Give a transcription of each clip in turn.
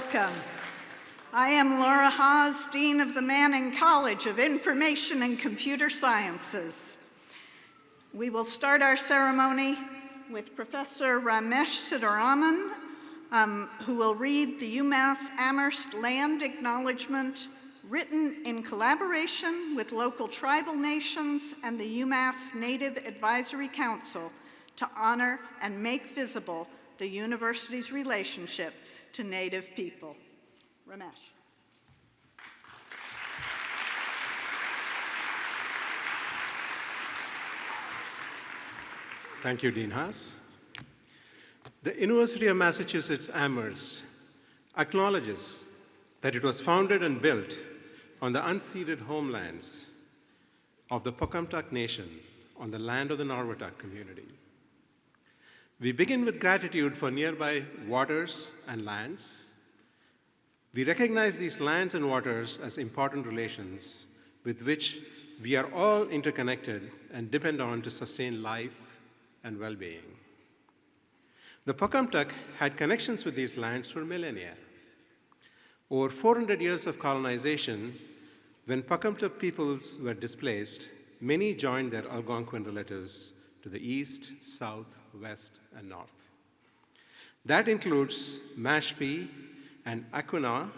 welcome. I am Laura Haas, Dean of the Manning College of Information and Computer Sciences. We will start our ceremony with Professor Ramesh Siddharaman, who will read the UMass Amherst Land Acknowledgement written in collaboration with local tribal nations and the UMass Native Advisory Council to honor and make visible the university's relationship to Native people. Ramesh. Thank you, Dean Haas. The University of Massachusetts Amherst acknowledges that it was founded and built on the unceded homelands of the Pocumtuck Nation on the land of the Norwottuck community. We begin with gratitude for nearby waters and lands. We recognize these lands and waters as important relations with which we are all interconnected and depend on to sustain life and well-being. The Pocumtuck had connections with these lands for millennia. Over 400 years of colonization, when Pocumtuck peoples were displaced, many joined their Algonquin relatives to the east, south, west, and north. That includes Mashpee and Aquinnah,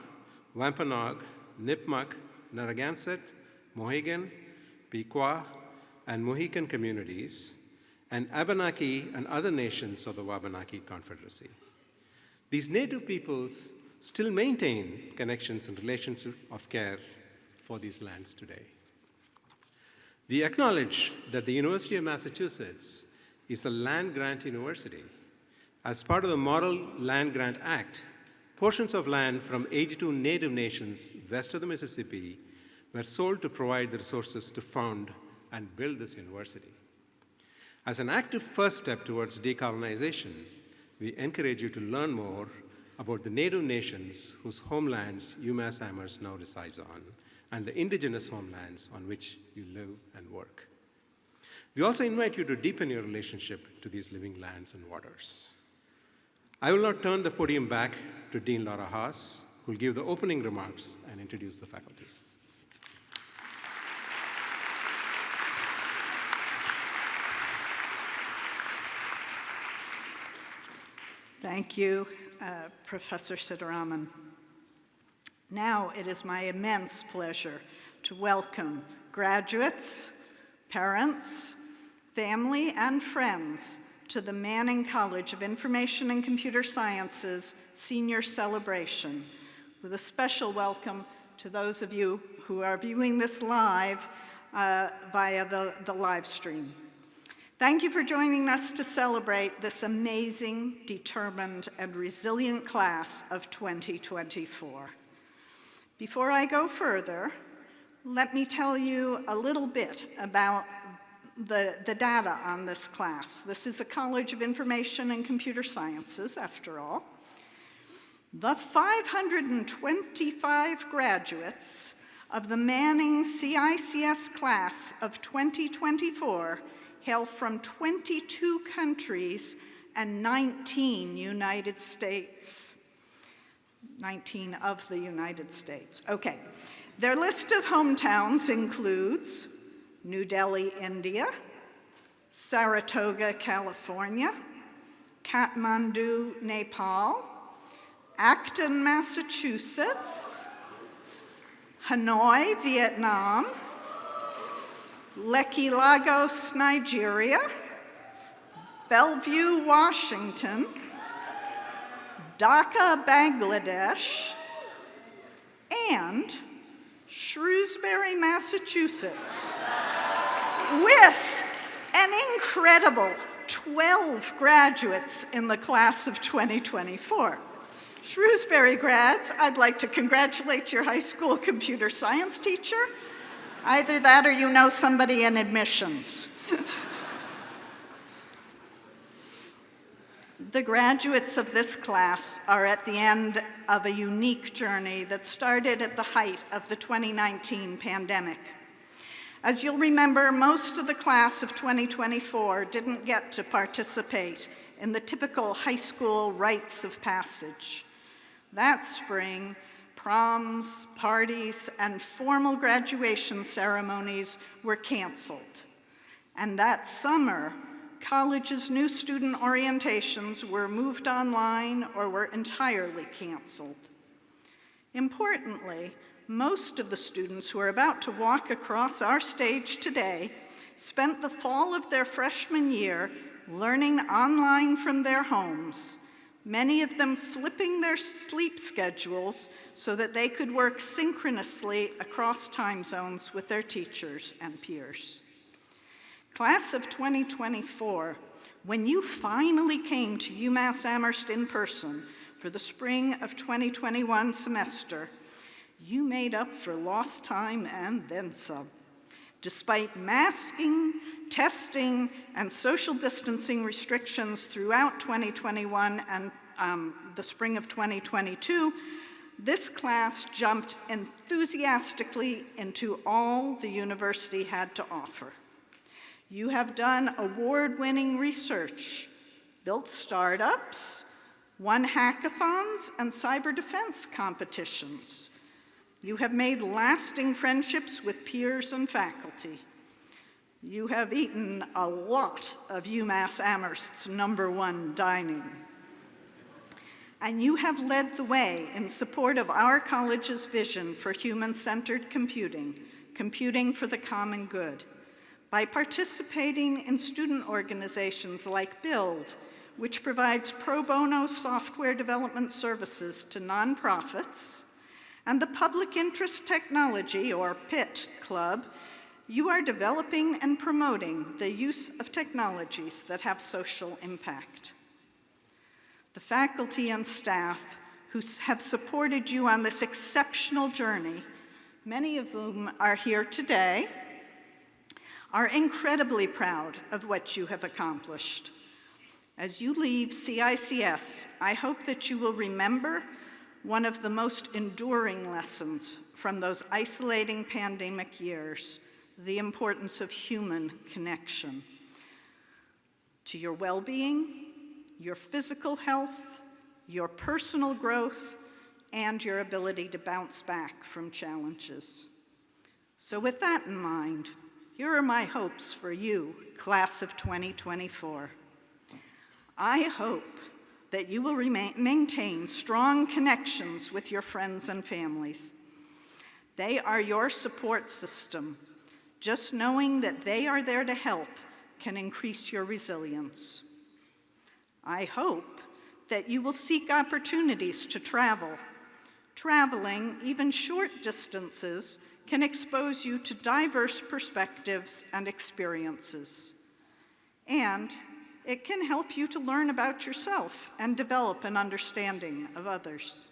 Wampanoag, Nipmuc, Narragansett, Mohegan, Pequot, and Mohican communities, and Abenaki and other nations of the Wabanaki Confederacy. These native peoples still maintain connections and relationship of care for these lands today. We acknowledge that the University of Massachusetts is a land-grant university. As part of the Model Land Grant Act, portions of land from 82 Native nations west of the Mississippi were sold to provide the resources to found and build this university. As an active first step towards decolonization, we encourage you to learn more about the Native nations whose homelands UMass Amherst now resides on, and the indigenous homelands on which you live and work. We also invite you to deepen your relationship to these living lands and waters. I will now turn the podium back to Dean Laura Haas, who will give the opening remarks and introduce the faculty. Thank you, Professor Siddharaman. Now it is my immense pleasure to welcome graduates, parents, family, and friends to the Manning College of Information and Computer Sciences Senior Celebration, with a special welcome to those of you who are viewing this live via the live stream. Thank you for joining us to celebrate this amazing, determined, and resilient class of 2024. Before I go further, let me tell you a little bit about the data on this class. This is a College of Information and Computer Sciences, after all. The 525 graduates of the Manning CICS class of 2024 hail from 22 countries and 19 United States. 19 of the United States. Okay, their list of hometowns includes New Delhi, India, Saratoga, California, Kathmandu, Nepal, Acton, Massachusetts, Hanoi, Vietnam, Lekki, Lagos, Nigeria, Bellevue, Washington, Dhaka, Bangladesh, and Shrewsbury, Massachusetts, with an incredible 12 graduates in the class of 2024. Shrewsbury grads, I'd like to congratulate your high school computer science teacher. Either that or you know somebody in admissions. The graduates of this class are at the end of a unique journey that started at the height of the 2019 pandemic. As you'll remember, most of the class of 2024 didn't get to participate in the typical high school rites of passage. That spring, proms, parties, and formal graduation ceremonies were canceled. And that summer, college's new student orientations were moved online or were entirely canceled. Importantly, most of the students who are about to walk across our stage today spent the fall of their freshman year learning online from their homes, many of them flipping their sleep schedules so that they could work synchronously across time zones with their teachers and peers. Class of 2024, when you finally came to UMass Amherst in person for the spring of 2021 semester, you made up for lost time and then some. Despite masking, testing, and social distancing restrictions throughout 2021 and the spring of 2022, this class jumped enthusiastically into all the university had to offer. You have done award-winning research, built startups, won hackathons and cyber defense competitions. You have made lasting friendships with peers and faculty. You have eaten a lot of UMass Amherst's #1 dining. And you have led the way in support of our college's vision for human-centered computing, computing for the common good, by participating in student organizations like BUILD, which provides pro bono software development services to nonprofits, and the Public Interest Technology, or PIT Club. You are developing and promoting the use of technologies that have social impact. The faculty and staff who have supported you on this exceptional journey, many of whom are here today, are incredibly proud of what you have accomplished. As you leave CICS, I hope that you will remember one of the most enduring lessons from those isolating pandemic years, the importance of human connection to your well-being, your physical health, your personal growth, and your ability to bounce back from challenges. So with that in mind, here are my hopes for you, class of 2024. I hope that you will maintain strong connections with your friends and families. They are your support system. Just knowing that they are there to help can increase your resilience. I hope that you will seek opportunities to travel. Traveling, even short distances, can expose you to diverse perspectives and experiences. And it can help you to learn about yourself and develop an understanding of others.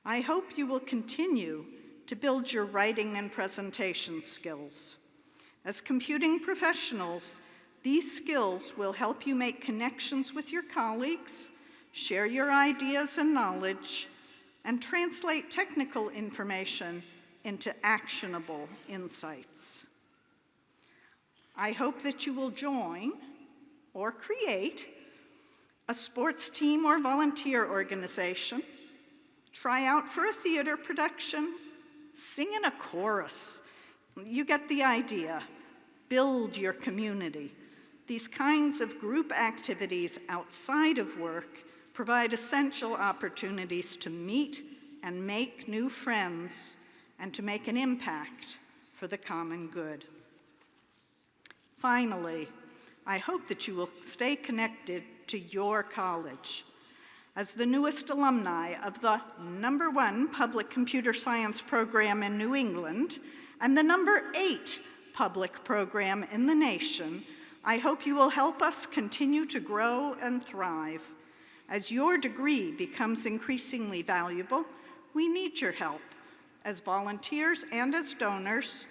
I hope you will continue to build your writing and presentation skills. As computing professionals, these skills will help you make connections with your colleagues, share your ideas and knowledge, and translate technical information into actionable insights. I hope that you will join or create a sports team or volunteer organization, try out for a theater production, sing in a chorus. You get the idea. Build your community. These kinds of group activities outside of work provide essential opportunities to meet and make new friends and to make an impact for the common good. Finally, I hope that you will stay connected to your college. As the newest alumni of the #1 public computer science program in New England and the #8 public program in the nation, I hope you will help us continue to grow and thrive. As your degree becomes increasingly valuable, we need your help as volunteers and as donors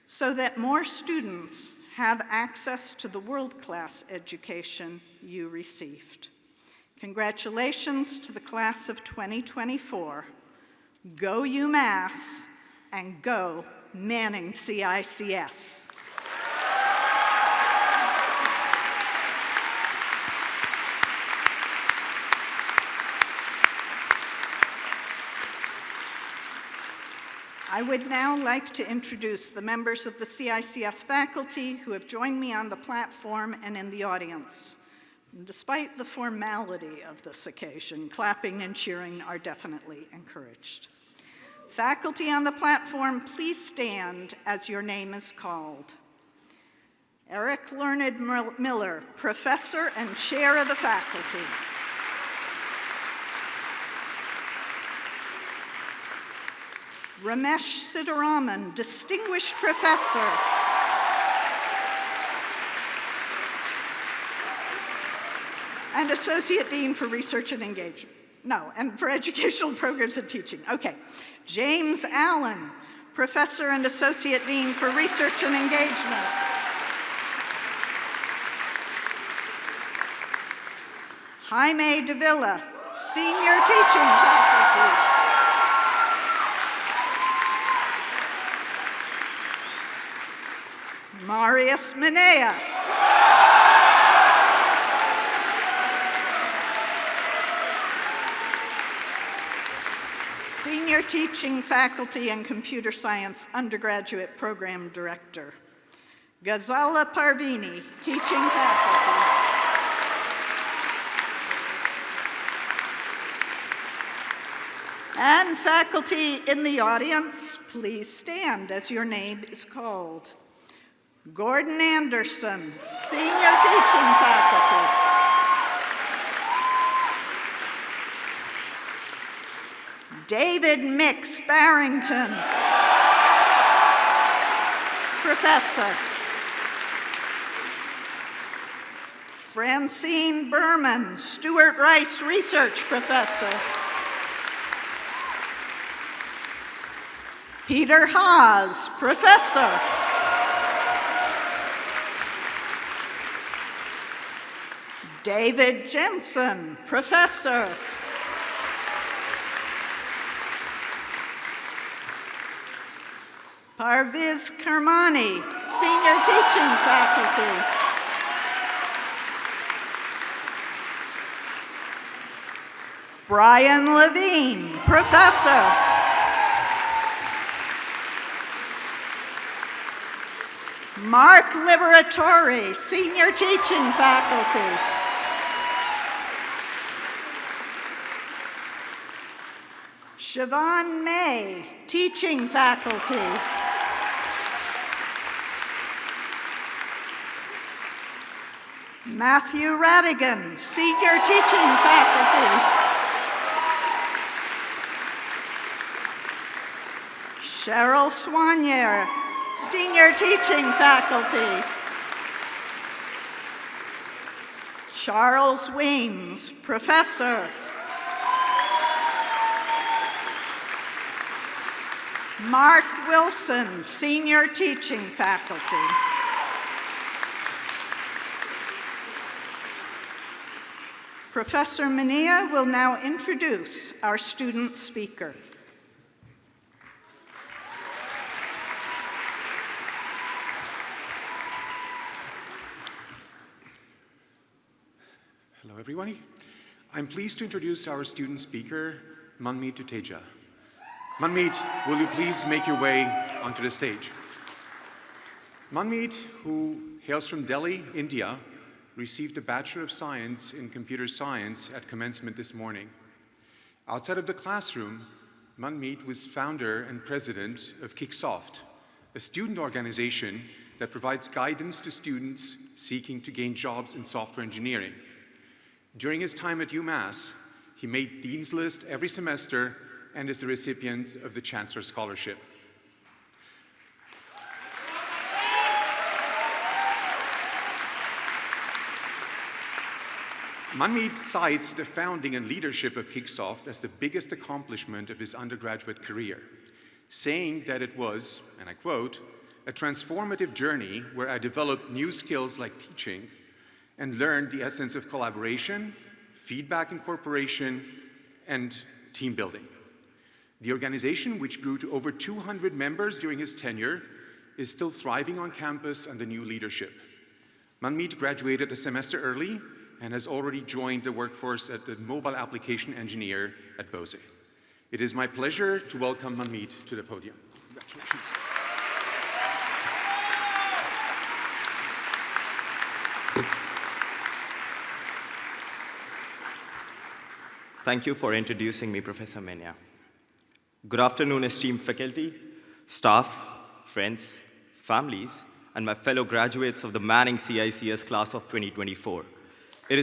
so that more students have access to the world-class education you received. Congratulations to the class of 2024. Go UMass and go Manning CICS. I would now like to introduce the members of the CICS faculty who have joined me on the platform and in the audience. Despite the formality of this occasion, clapping and cheering are definitely encouraged. Faculty on the platform, please stand as your name is called. Eric Learned Miller, Professor and Chair of the Faculty. Ramesh Siddharaman, Distinguished Professor. And Associate Dean for Research and Engagement. No, and for Educational Programs and Teaching. Okay. James Allen, Professor and Associate Dean for Research and Engagement. Jaime Davila, Senior Teaching Faculty. Marius Minea. Senior Teaching Faculty and Computer Science Undergraduate Program Director. Ghazala Parvini, Teaching Faculty. And faculty in the audience, please stand as your name is called. Gordon Anderson, Senior Teaching Faculty. David Mix Barrington, Professor. Francine Berman, Stuart Rice Research Professor. Peter Haas, Professor. David Jensen, Professor. Parviz Kermani, Senior Teaching Faculty. Brian Levine, Professor. Mark Liberatori, Senior Teaching Faculty. Siobhan May, Teaching Faculty. Matthew Radigan, Senior Teaching Faculty. Cheryl Soignier, Senior Teaching Faculty. Charles Weems, Professor. Mark Wilson, Senior Teaching Faculty. Professor Minea will now introduce our student speaker. Hello, everyone. I'm pleased to introduce our student speaker, Manmeet Tuteja. Manmeet, will you please make your way onto the stage? Manmeet, who hails from Delhi, India, received a Bachelor of Science in Computer Science at commencement this morning. Outside of the classroom, Manmeet was founder and president of CICS, a student organization that provides guidance to students seeking to gain jobs in software engineering. During his time at UMass, he made Dean's List every semester and is the recipient of the Chancellor Scholarship. Manmeet cites the founding and leadership of CICS as the biggest accomplishment of his undergraduate career, saying that it was, and I quote, "a transformative journey where I developed new skills like teaching and learned the essence of collaboration, feedback incorporation, and team building." The organization, which grew to over 200 members during his tenure, is still thriving on campus under new leadership. Manmeet graduated a semester early and has already joined the workforce as a mobile application engineer at Bose. It is my pleasure to welcome Manmeet to the podium. Congratulations. Thank you for introducing me, Professor Menia. Good afternoon, esteemed faculty, staff, friends, families, and my fellow graduates of the Manning CICS class of 2024. It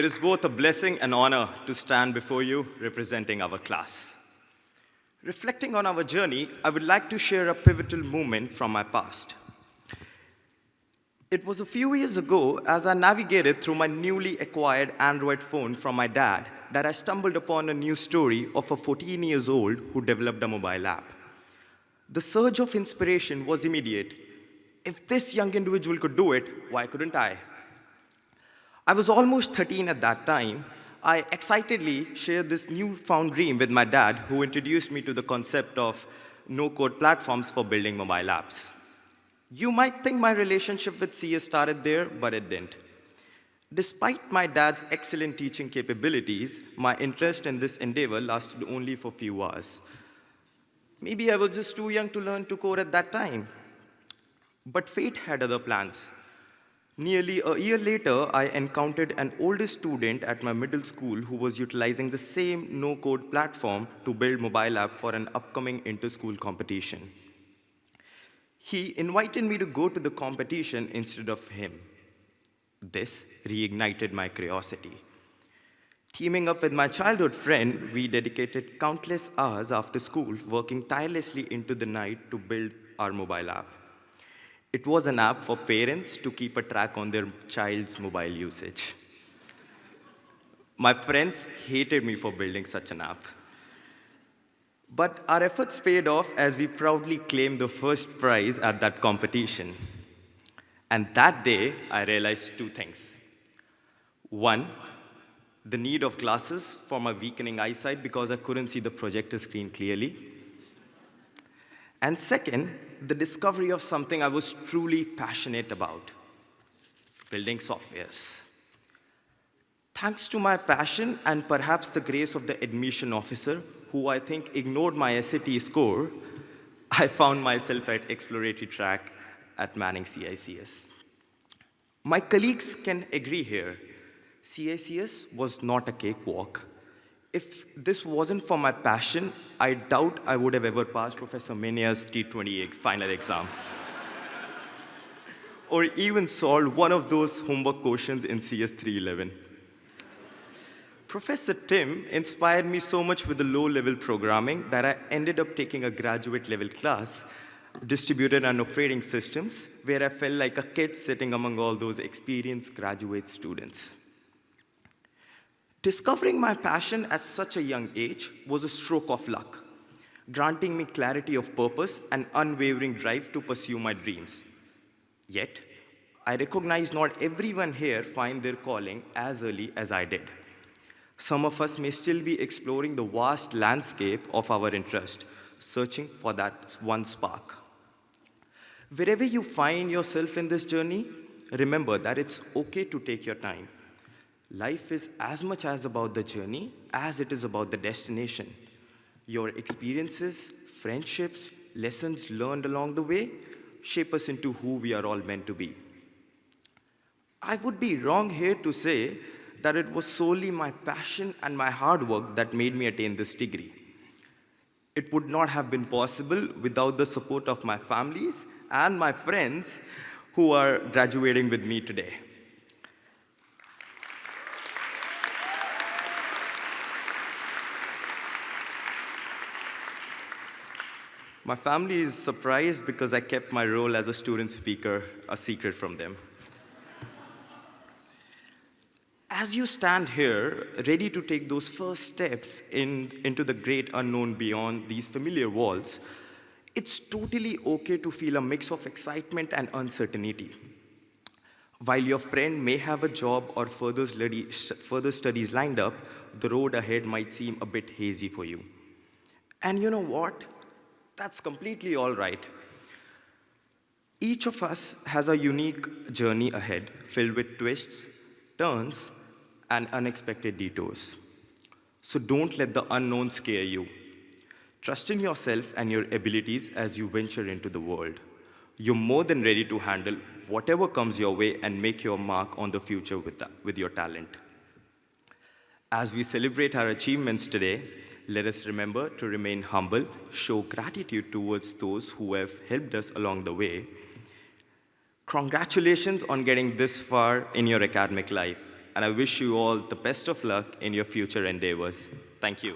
is both a blessing and honor to stand before you representing our class. Reflecting on our journey, I would like to share a pivotal moment from my past. It was a few years ago, as I navigated through my newly acquired Android phone from my dad, that I stumbled upon a news story of a 14-year-old who developed a mobile app. The surge of inspiration was immediate. If this young individual could do it, why couldn't I? I was almost 13 at that time. I excitedly shared this newfound dream with my dad, who introduced me to the concept of no-code platforms for building mobile apps. You might think my relationship with CS started there, but it didn't. Despite my dad's excellent teaching capabilities, my interest in this endeavor lasted only for a few hours. Maybe I was just too young to learn to code at that time. But fate had other plans. Nearly a year later, I encountered an older student at my middle school who was utilizing the same no-code platform to build mobile app for an upcoming inter-school competition. He invited me to go to the competition instead of him. This reignited my curiosity. Teaming up with my childhood friend, we dedicated countless hours after school working tirelessly into the night to build our mobile app. It was an app for parents to keep a track on their child's mobile usage. My friends hated me for building such an app. But our efforts paid off as we proudly claimed the first prize at that competition. And that day, I realized two things. One, the need of glasses for my weakening eyesight because I couldn't see the projector screen clearly. And second, the discovery of something I was truly passionate about, building softwares. Thanks to my passion and perhaps the grace of the admission officer, who I think ignored my SAT score, I found myself at exploratory track at Manning CICS. My colleagues can agree here. CICS was not a cakewalk. If this wasn't for my passion, I doubt I would have ever passed Professor Menia's T20 final exam. Or even solved one of those homework questions in CS 311. Professor Tim inspired me so much with the low-level programming that I ended up taking a graduate-level class, distributed and operating systems, where I felt like a kid sitting among all those experienced graduate students. Discovering my passion at such a young age was a stroke of luck, granting me clarity of purpose and unwavering drive to pursue my dreams. Yet, I recognize not everyone here find their calling as early as I did. Some of us may still be exploring the vast landscape of our interest, searching for that one spark. Wherever you find yourself in this journey, remember that it's okay to take your time. Life is as much as about the journey as it is about the destination. Your experiences, friendships, lessons learned along the way shape us into who we are all meant to be. I would be wrong here to say that it was solely my passion and my hard work that made me attain this degree. It would not have been possible without the support of my families and my friends who are graduating with me today. My family is surprised because I kept my role as a student speaker a secret from them. As you stand here, ready to take those first steps into the great unknown beyond these familiar walls, it's totally okay to feel a mix of excitement and uncertainty. While your friend may have a job or further studies lined up, the road ahead might seem a bit hazy for you. And you know what? That's completely all right. Each of us has a unique journey ahead, filled with twists, turns, and unexpected detours. So don't let the unknown scare you. Trust in yourself and your abilities as you venture into the world. You're more than ready to handle whatever comes your way and make your mark on the future with your talent. As we celebrate our achievements today, let us remember to remain humble, show gratitude towards those who have helped us along the way. Congratulations on getting this far in your academic life, and I wish you all the best of luck in your future endeavors. Thank you.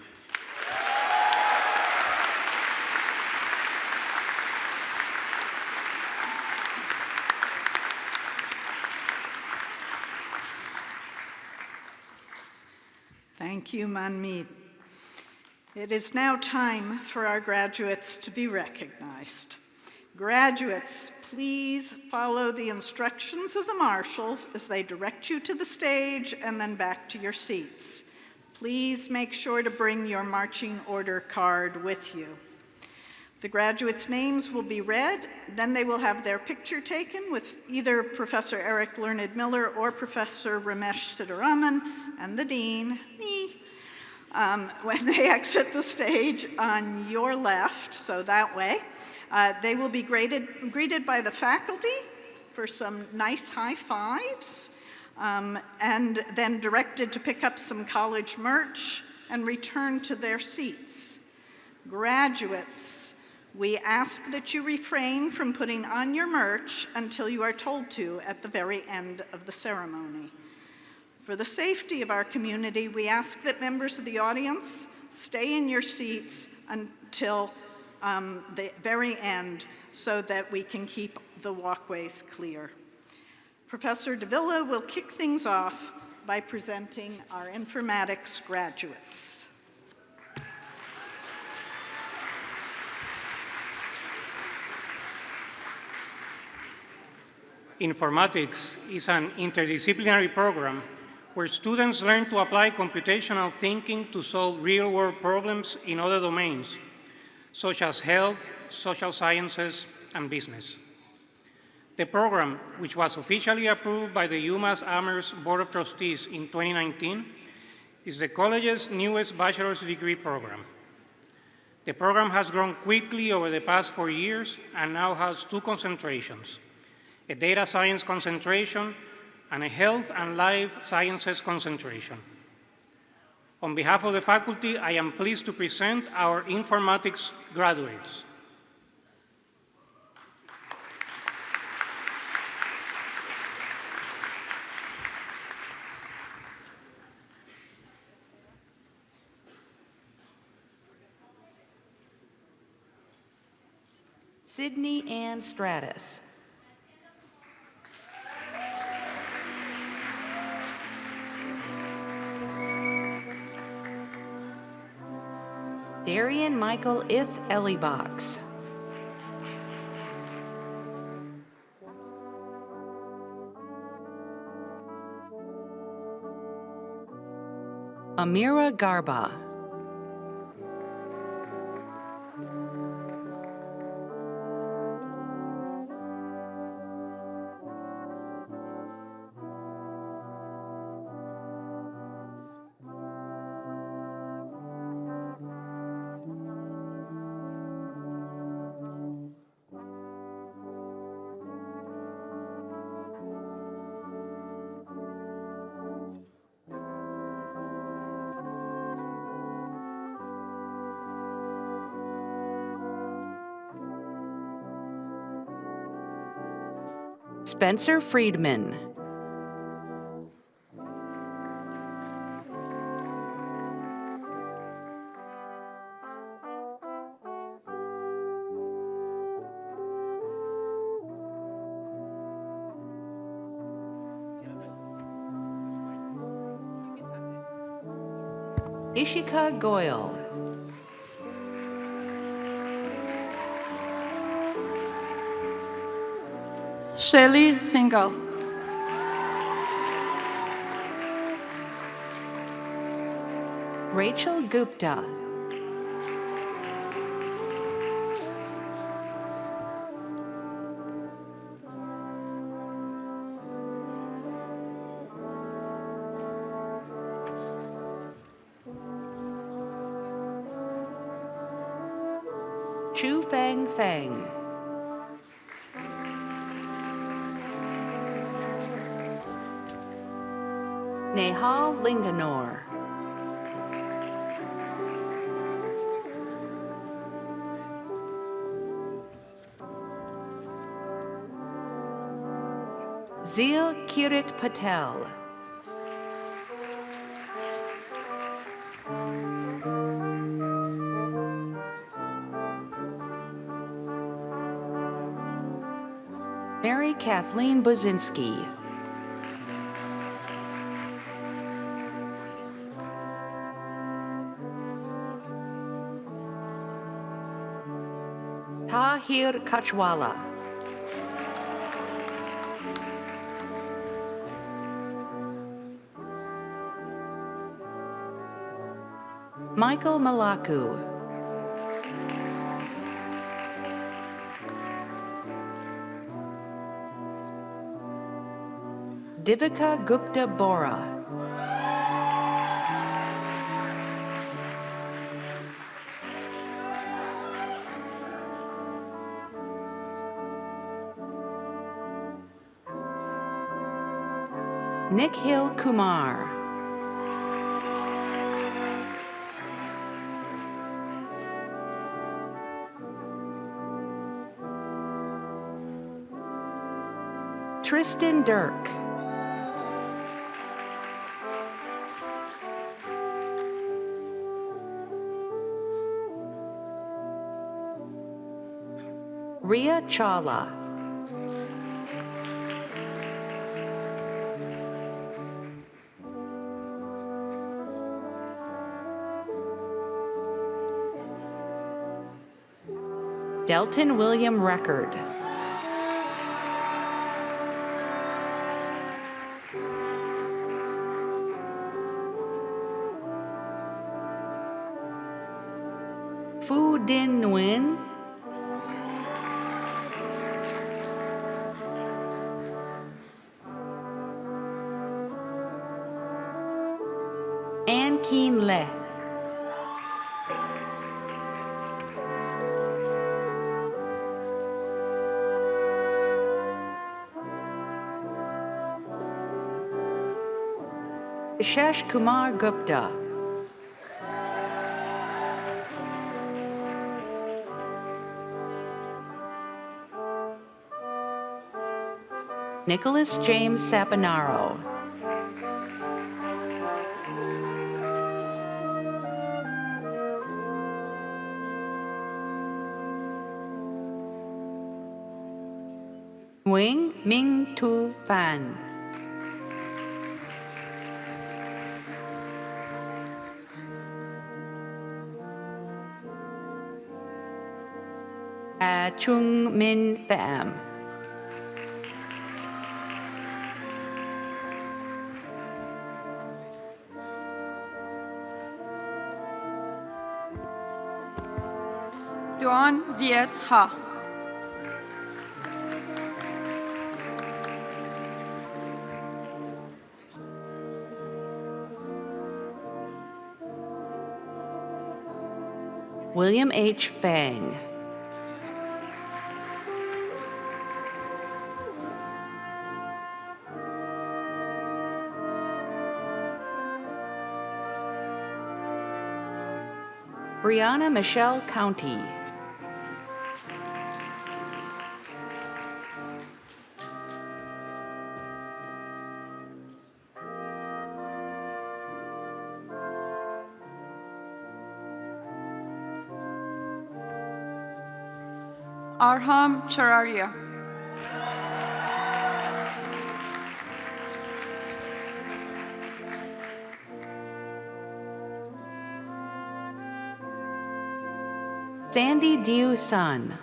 Thank you, Manmeet. It is now time for our graduates to be recognized. Graduates, please follow the instructions of the marshals as they direct you to the stage and then back to your seats. Please make sure to bring your marching order card with you. The graduates' names will be read, then they will have their picture taken with either Professor Eric Learned Miller or Professor Ramesh Siddharaman and the dean, me, when they exit the stage on your left, so that way. They will be greeted by the faculty for some nice high fives, and then directed to pick up some college merch and return to their seats. Graduates, we ask that you refrain from putting on your merch until you are told to at the very end of the ceremony. For the safety of our community, we ask that members of the audience stay in your seats until the very end so that we can keep the walkways clear. Professor Davila will kick things off by presenting our informatics graduates. Informatics is an interdisciplinary program where students learn to apply computational thinking to solve real-world problems in other domains, such as health, social sciences, and business. The program, which was officially approved by the UMass Amherst Board of Trustees in 2019, is the college's newest bachelor's degree program. The program has grown quickly over the past 4 years and now has 2 concentrations, a data science concentration and a health and life sciences concentration. On behalf of the faculty, I am pleased to present our informatics graduates. Sydney Ann Stratus. Darian Michael Ith Elliebox. Amira Garba. Spencer Friedman. Ishika Goyal. Shelly Singhal. Rachel Gupta. Shu Fang Feng. Nehal Linganor. Zil Kirit Patel. Mary Kathleen Buzinski. Tahir Kachwala. Michael Malaku. Divika Gupta Bora. Nikhil Kumar. Tristan Dirk. Ria Chawla. Delton William Record. Fu Din Nguyen. An Keen Le. Vishesh Kumar Gupta. Nicholas James Saponaro. Nguyen Minh Tu Phan. Chung Min Pham. Duan Viet Ha. William H. Fang. Brianna Michelle County. Arham Chararia. Sandy Diu Sun.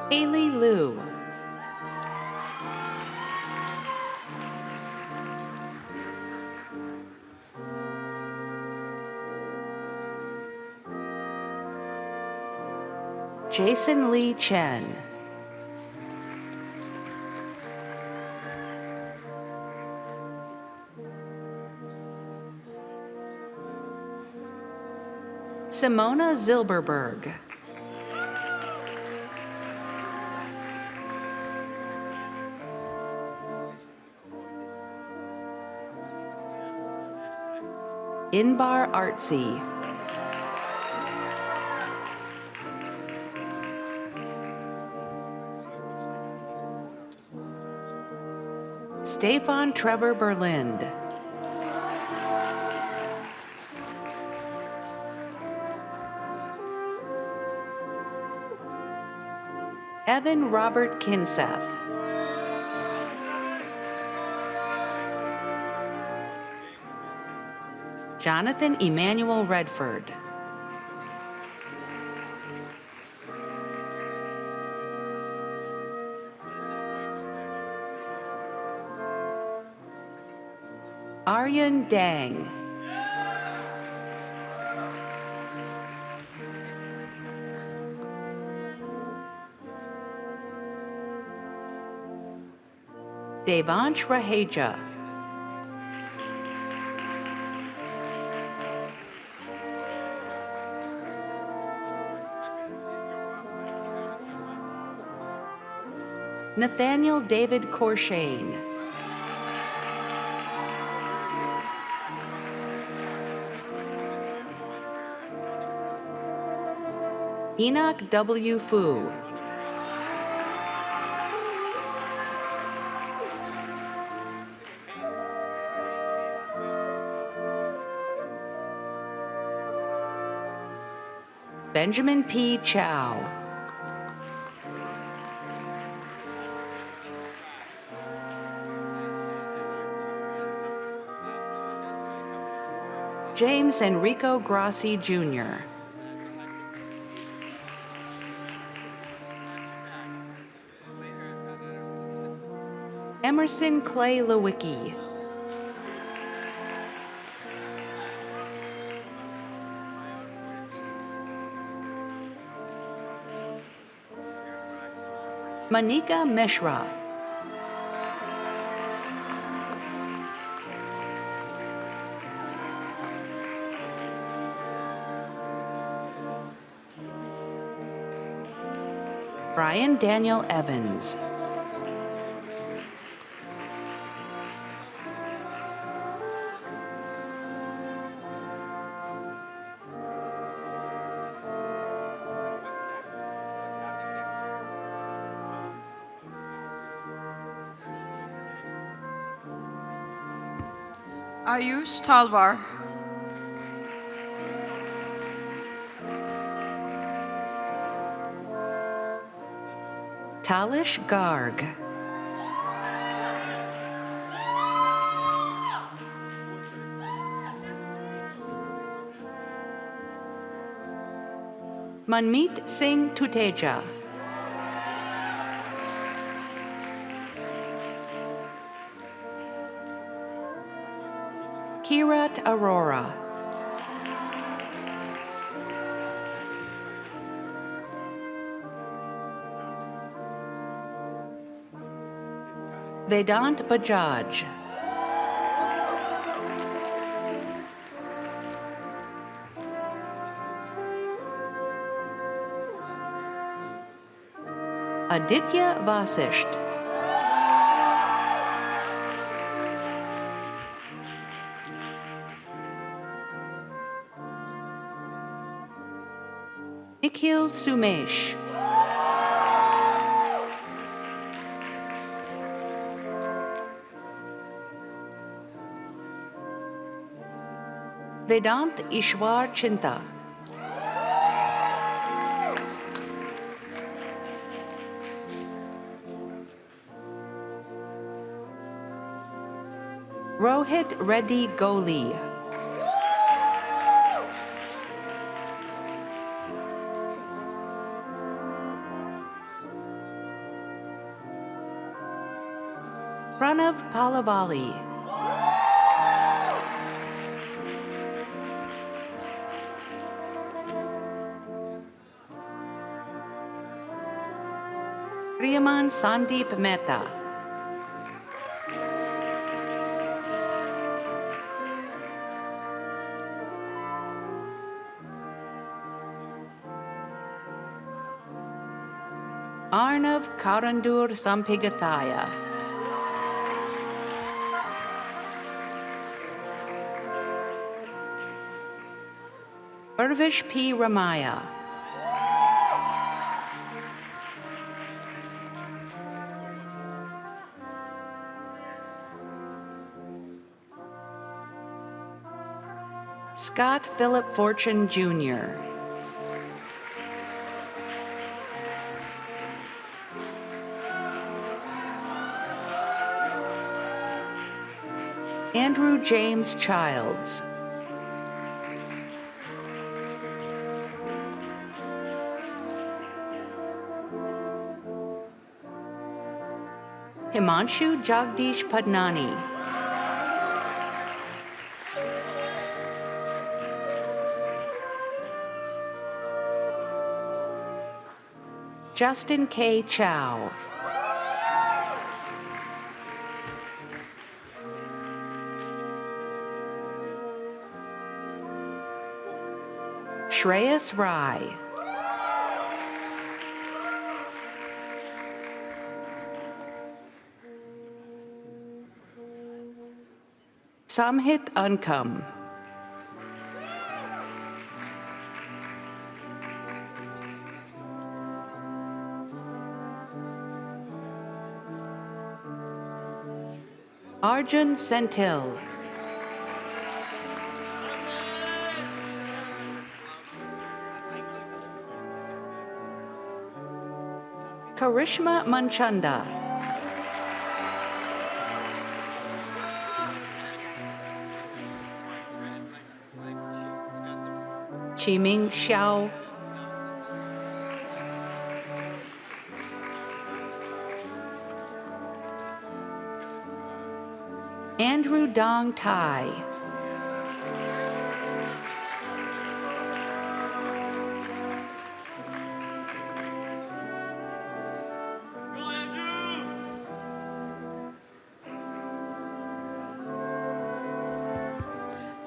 Haley Liu. Jason Lee Chen. Simona Zilberberg. Inbar Artsy. Stefan Trevor Berlind. Evan Robert Kinseth. Jonathan Emmanuel Redford. Aryan Dang. Devansh Raheja. Nathaniel David Corshane. Enoch W. Fu. Benjamin P. Chow. James Enrico Grassi, Jr. Emerson Clay Lewicki. Manika Mishra. Brian Daniel Evans. Ayush Talwar. Talish Garg. Manmeet Singh Tuteja. Kirat Arora. Vedant Bajaj. Aditya Vasisht. Nikhil Sumesh. Vedant Ishwar Chinta. Rohit Reddy Goli. Palavali. Priyaman Sandeep Mehta. Arnav Karandur Sampigathaya. Urvish P. Ramaya. Scott Philip Fortune, Jr. Andrew James Childs. Himanshu Jagdish Padnani. Justin K. Chow. Shreyas Rai. Samhit Unkam. Arjun Senthil. Karishma Manchanda. Qiming Xiao. Andrew Dong Tai.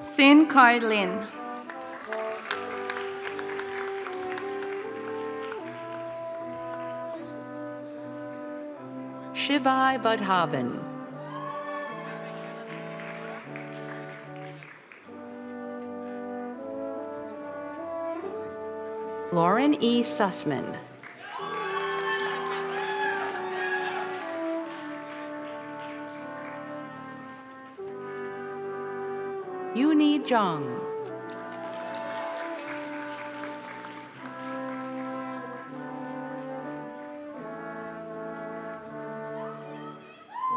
Sin Kai Lin. Shivai Vadhavan. Lauren E. Sussman. Yuni Zhang.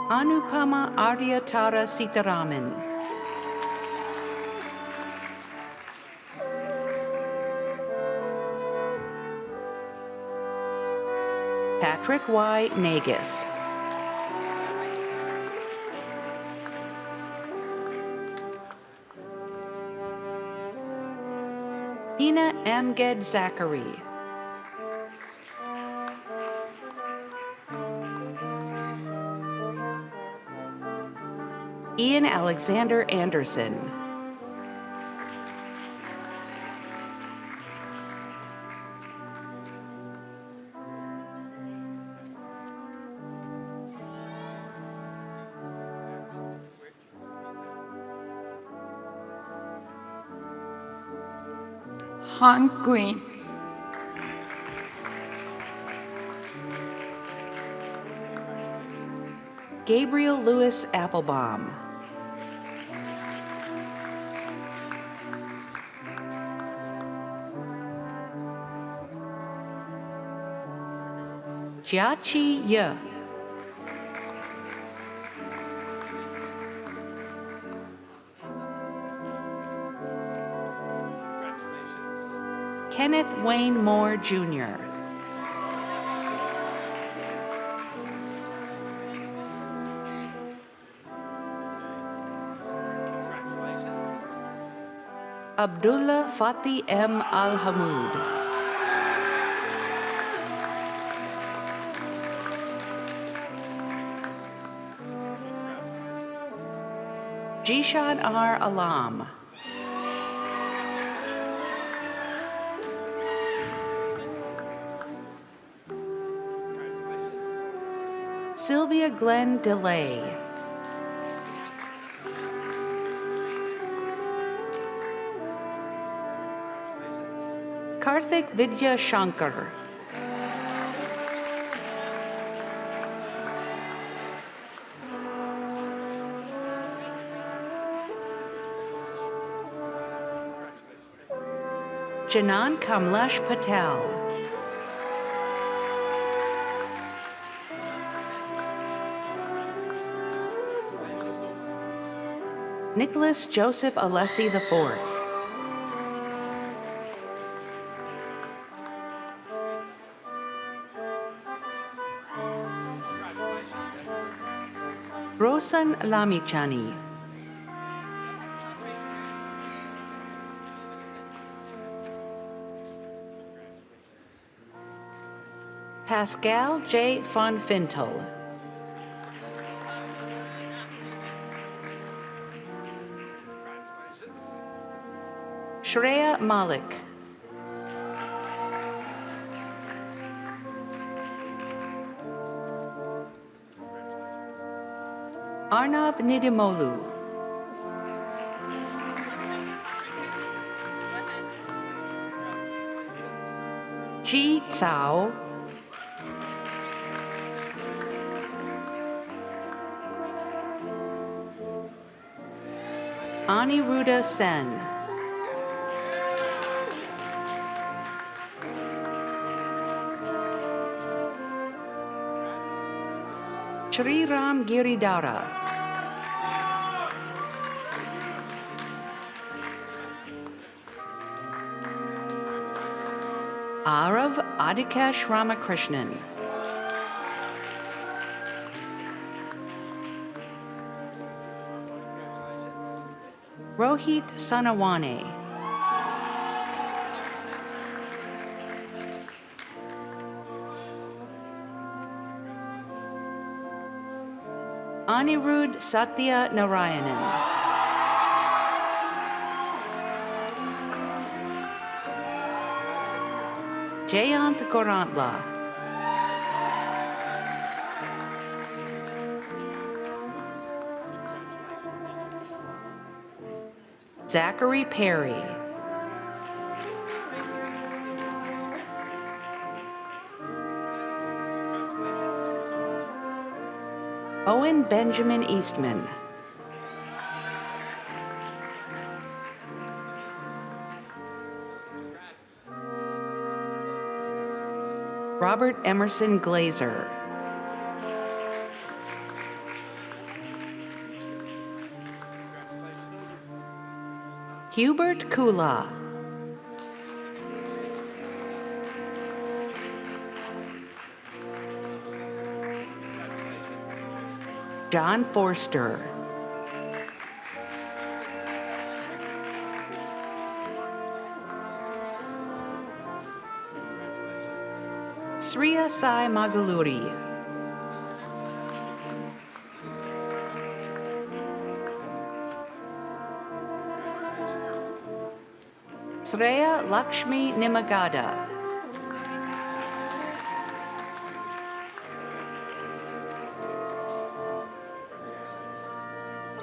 Anupama Aryatara Sitaraman. Patrick Y. Nagus. Ina Amged Zachary. Ian Alexander Anderson. Han Nguyen. Gabriel Lewis Applebaum. Jiaqi Ye. Kenneth Wayne Moore, Jr. Abdullah Fatih M. Al-Hamoud. Jishan R. Alam. Sylvia Glenn DeLay. Karthik Vidya Shankar. Janan Kamlesh Patel. Nicholas Joseph Alessi IV. Rosan Lamichani. Pascal J. von Fintel. Shreya Malik. Arnav Nidimolu. Ji Cao. Aniruddha Sen. Shri Ram Giridhara. Arav Adhikash Ramakrishnan. Rohit Sanawane. Anirudh Satya Narayanan. Jayant Gorantla. Zachary Perry. Owen Benjamin Eastman. Robert Emerson Glazer. Hubert Kula. John Forster. Sriya Sai Magaluri. Sreya Lakshmi Nimagada.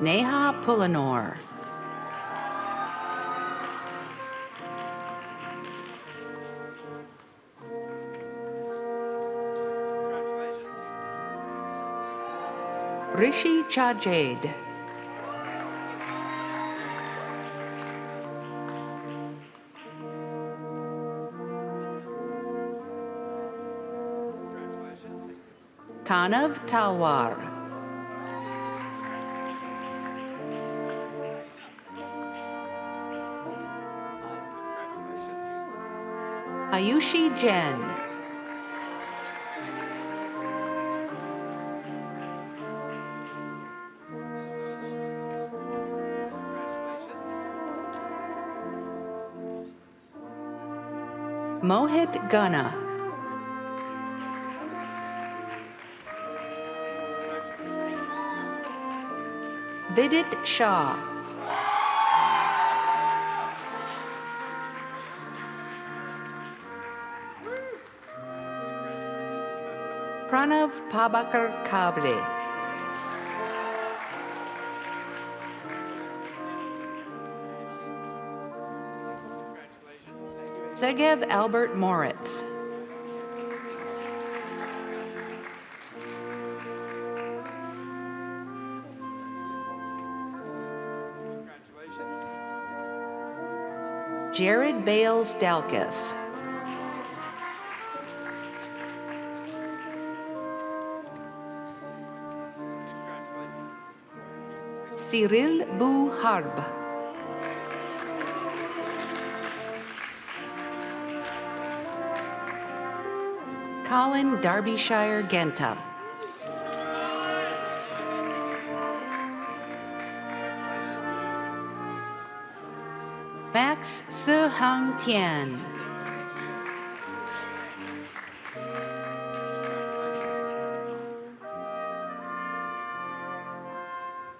Neha Pulanor. Rishi Chajade. Kanav Talwar. Ayushi Jain. Mohit Gunna. Vidit Shah. Pranav Pabakar Kavle. Segev Albert Moritz. Jared Bales Dalkas. Cyril Bou Harb. Colin Derbyshire Genta. Max Se-Hang Tian.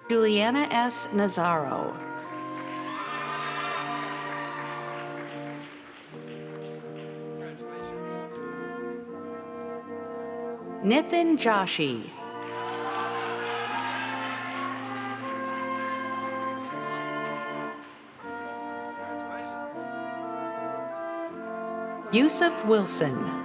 Juliana S. Nazaro. Nithin Joshi. Yusuf Wilson.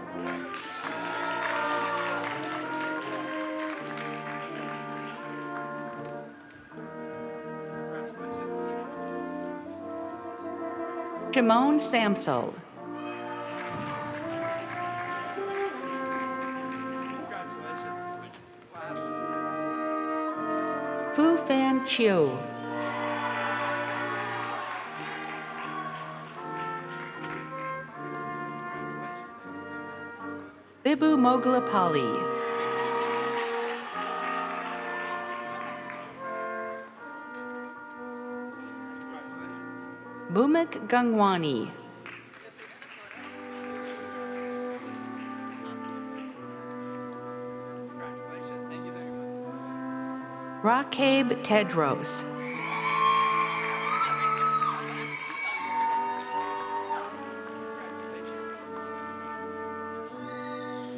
Shimon Samsel. Fu Fan Chiu. Bibu Moglapali. Bhumik Gangwani. Rakeb Tedros.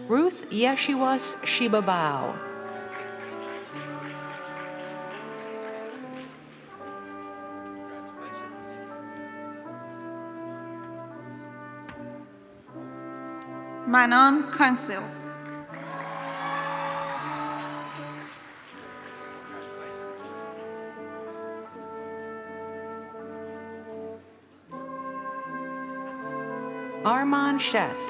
Ruth Yeshuas Shibabao. Manon Council. Arman Sheth.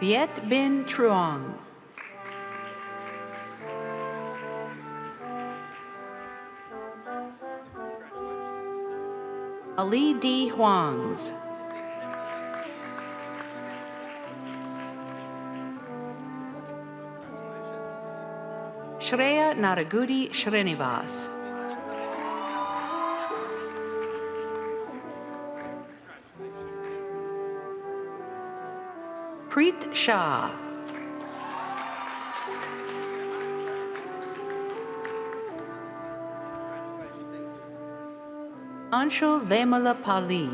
Viet Bin Truong. Ali D. Huangs. Shreya Naragudi Srinivas. Preet Shah. Anshul Vemala Pali.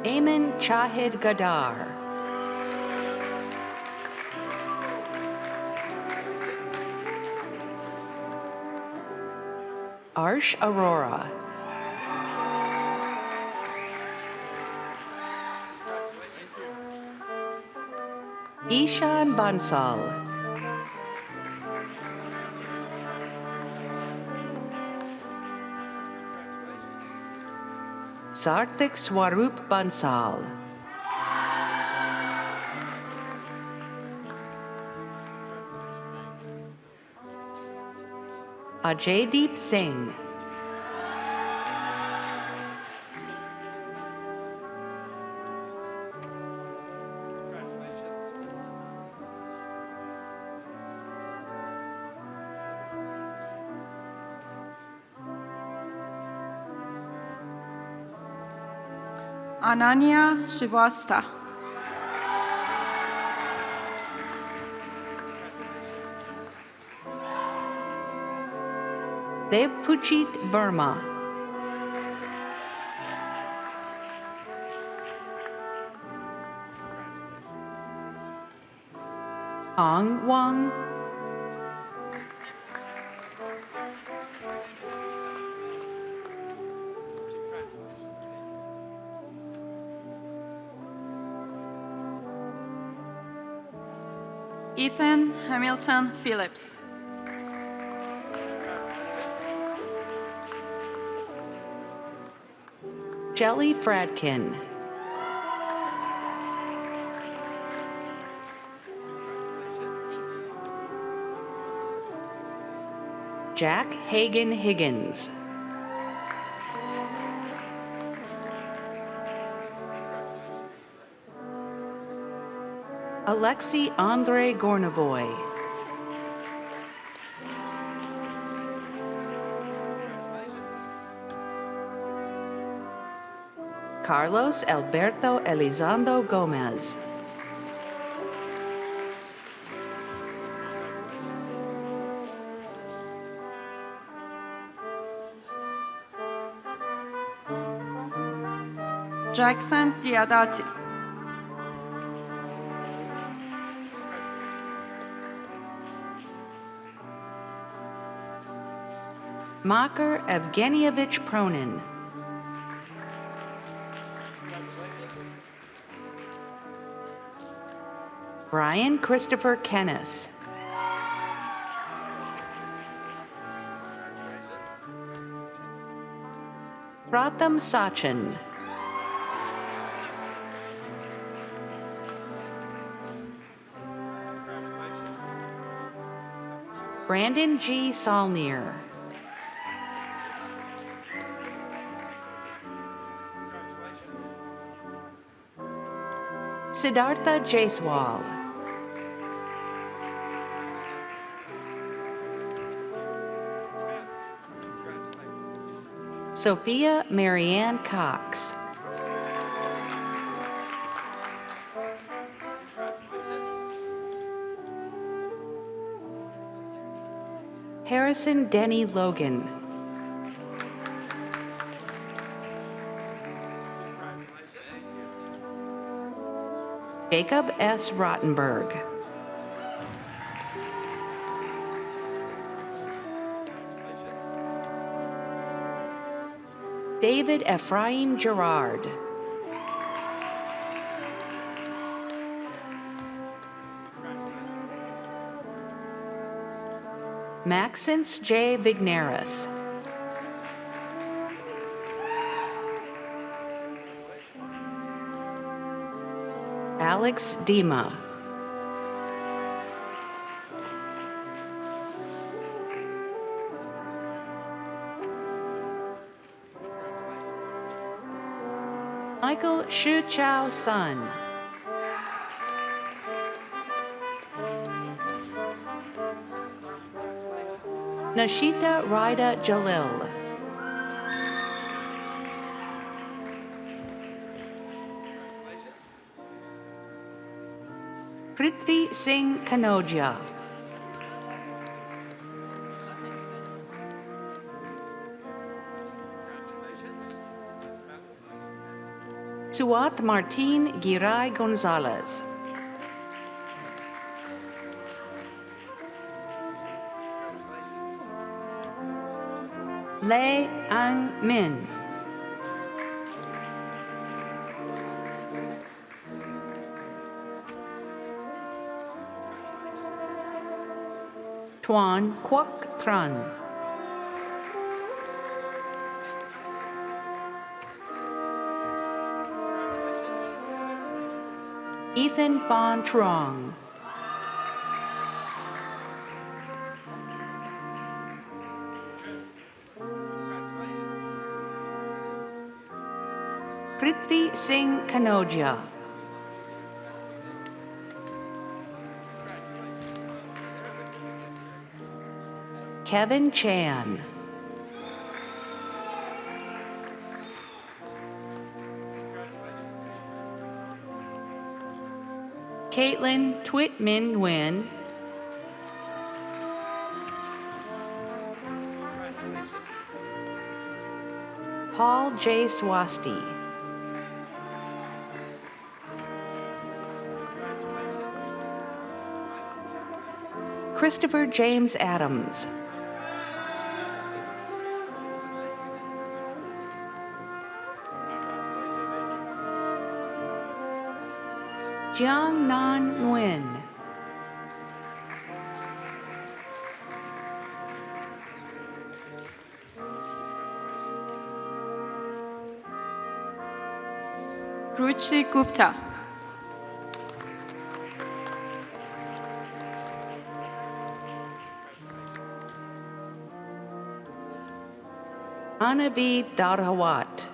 Amen Chahid Gadar. Arsh Arora. Ishan Bansal. Sarthik Swarup Bansal. Ajaydeep Singh. Ananya Srivastava. Devpuchit Verma. Ong Wang. Ethan Hamilton Phillips. Shelley Fradkin. Jack Hagan Higgins. Alexei Andre Gornovoy. Carlos Alberto Elizondo Gomez. Jackson Diadati. Makar Evgenievich Pronin. Brian Christopher Kennis. Pratham Sachin. Brandon G. Saulnier. Siddhartha Jaiswal. Sophia Marianne Cox. Harrison Denny Logan. Jacob S. Rottenberg. David Ephraim Gerard. Maxence J. Vigneris. Alex Dima. Michael Shu Chao Sun. Nashita Raida Jalil. Prithvi Singh Kanoja. Suat Martin Giray Gonzalez. Lei Ang Min. Tuan Quoc Tran. Ethan Phan Truong. Prithvi Singh Kanoja. Kevin Chan. Caitlin Twit Min Nguyen. Paul J. Swasti. Christopher James Adams. Jiang Nan Nguyen. Ruchi Gupta. Anavi Darhawat.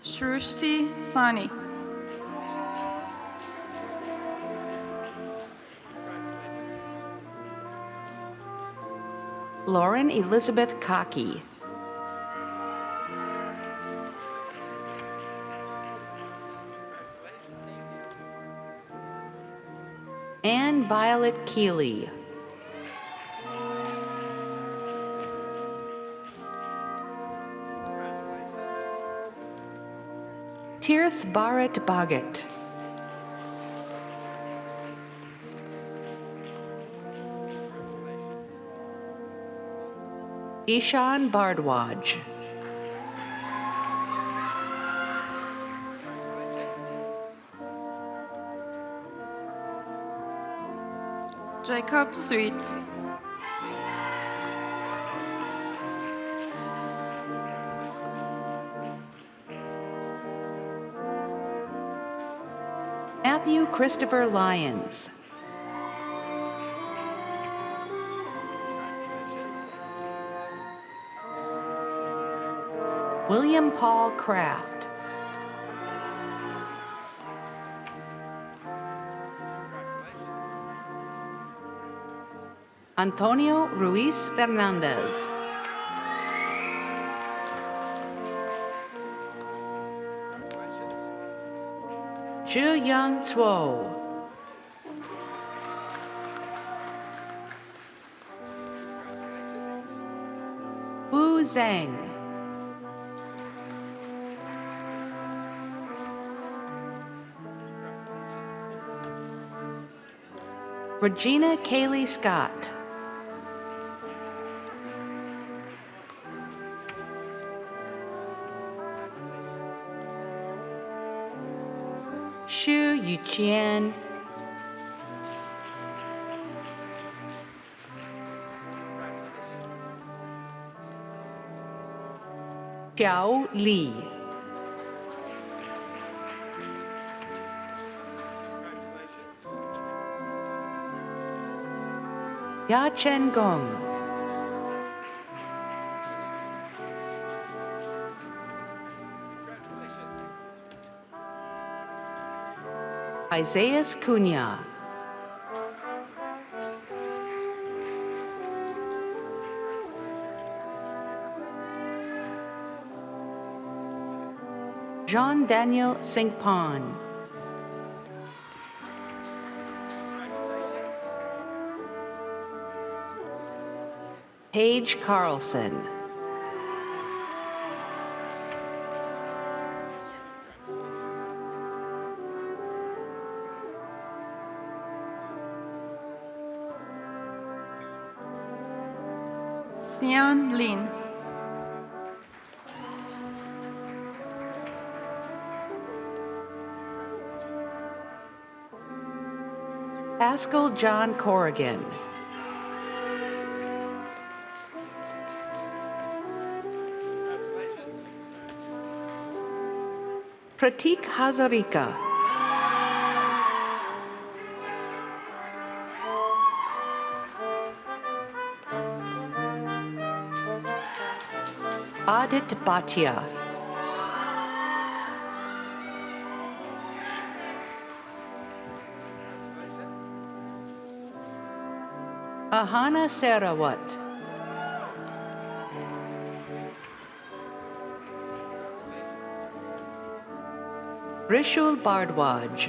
Shrushti Sani. Lauren Elizabeth Cockey. Anne Violet Keeley. Tirth Bharat Bhagat. Ishan Bardwaj. Jacob Sweet. Matthew Christopher Lyons. William Paul Kraft. Antonio Ruiz Fernandez. Zhu Yang Zuo. Wu Zhang. Regina Kaylee Scott. Xu Yuqian. Xiao Li. Ya Chen Gong. Isaiah Cunha. Jean-Daniel Singpon. Paige Carlson. Xian Lin. Pascal John Corrigan. Pratik Hazarika. Adit Bhatia. Ahana Serawat. Rishul Bardwaj.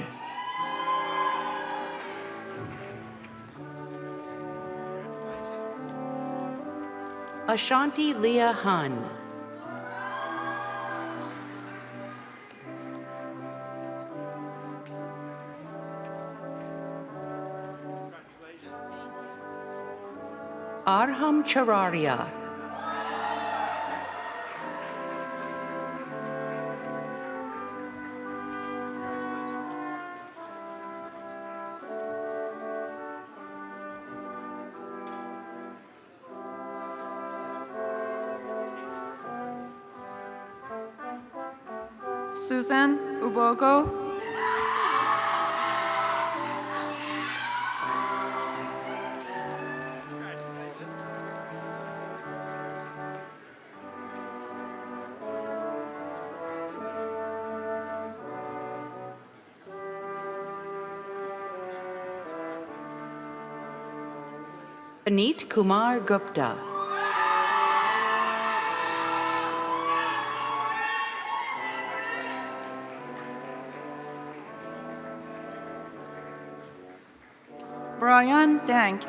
Ashanti Leah Han. Arham Chararia. Susan Ubogo. Aneet Kumar Gupta. Brian Dang.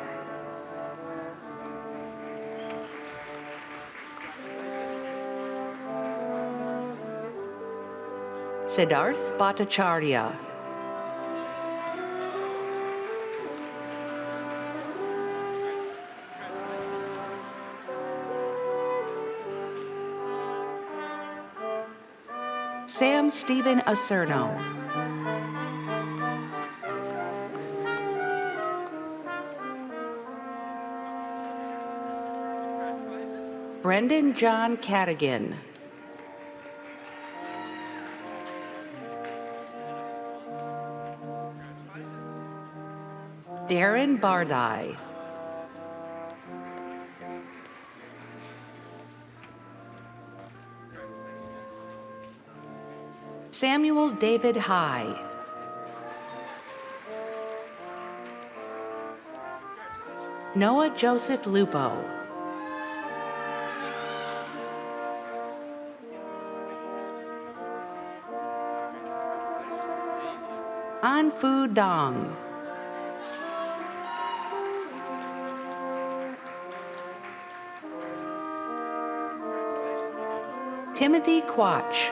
Siddharth Bhattacharya. Sam Stephen Acerno. Brendan John Cadigan. Darren Bardai. Samuel David High. Noah Joseph Lupo. An Fu Dong. Timothy Quach.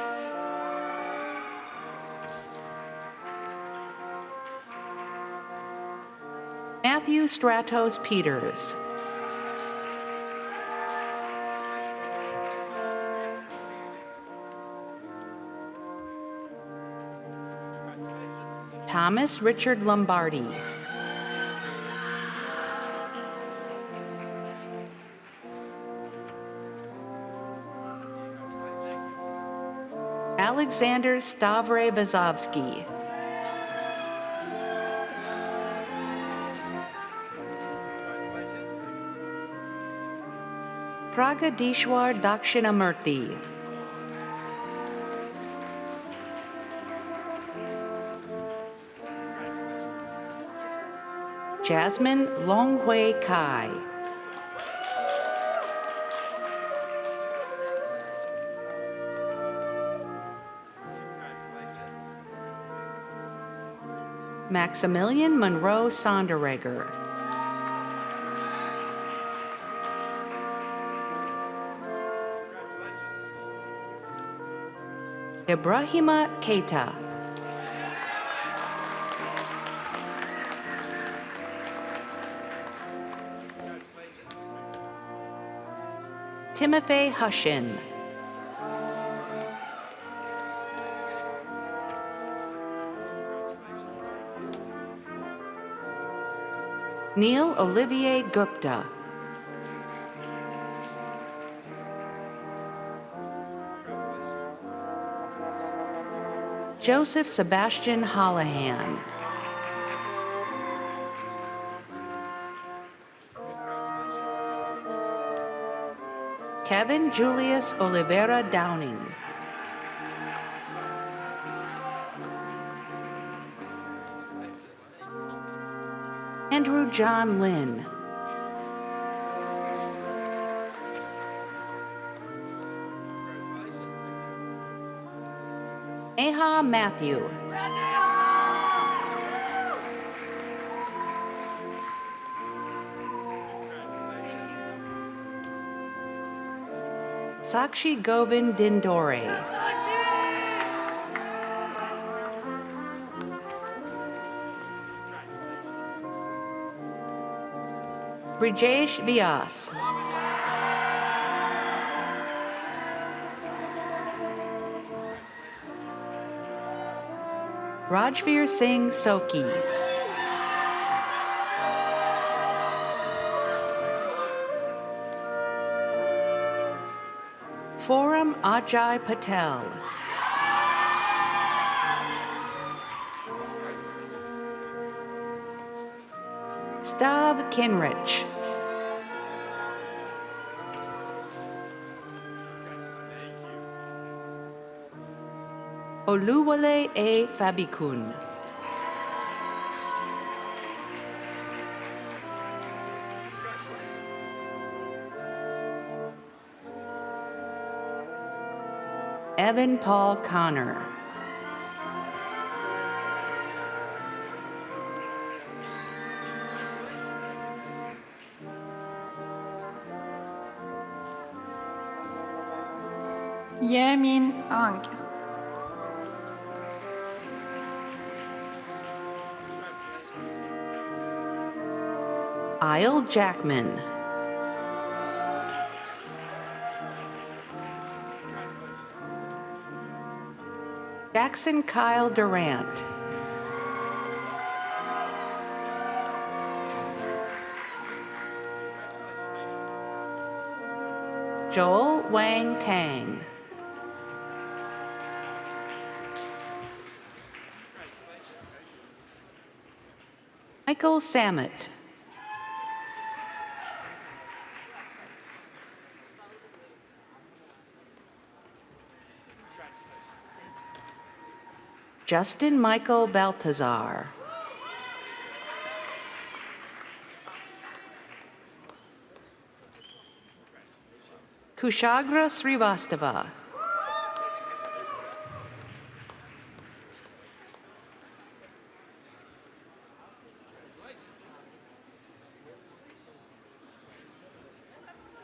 Matthew Stratos Peters. Thomas Richard Lombardi. Alexander Stavre Vazovsky. Pragadishwar Dakshinamurthy. Jasmine Longhui Kai. Maximilian Monroe Sonderegger. Ibrahima Keita. Timothy Hushin. Neil Olivier Gupta. Joseph Sebastian Holohan. Kevin Julius Oliveira Downing. Andrew John Lynn. Neha Matthew. Sakshi Govind Dindore. Brijesh Vyas. Rajveer Singh Soki. Forum Ajay Patel. Stav Kinrich. Oluwale A. Fabikun. Evan Paul Connor. Yemin Ang. Isle Jackman. Jackson Kyle Durant. Joel Wang Tang. Michael Samet. Justin Michael Baltazar. Kushagra Srivastava.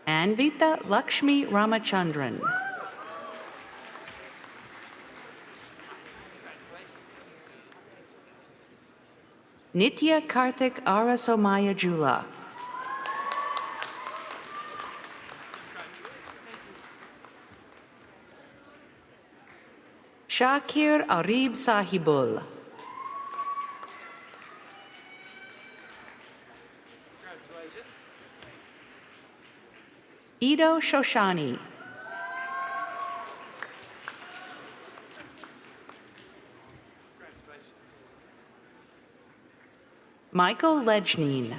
Anvita Lakshmi Ramachandran. Nitya Karthik Arasomaya Jula. Shakir Arib Sahibul. Ido Shoshani. Michael Lejnine.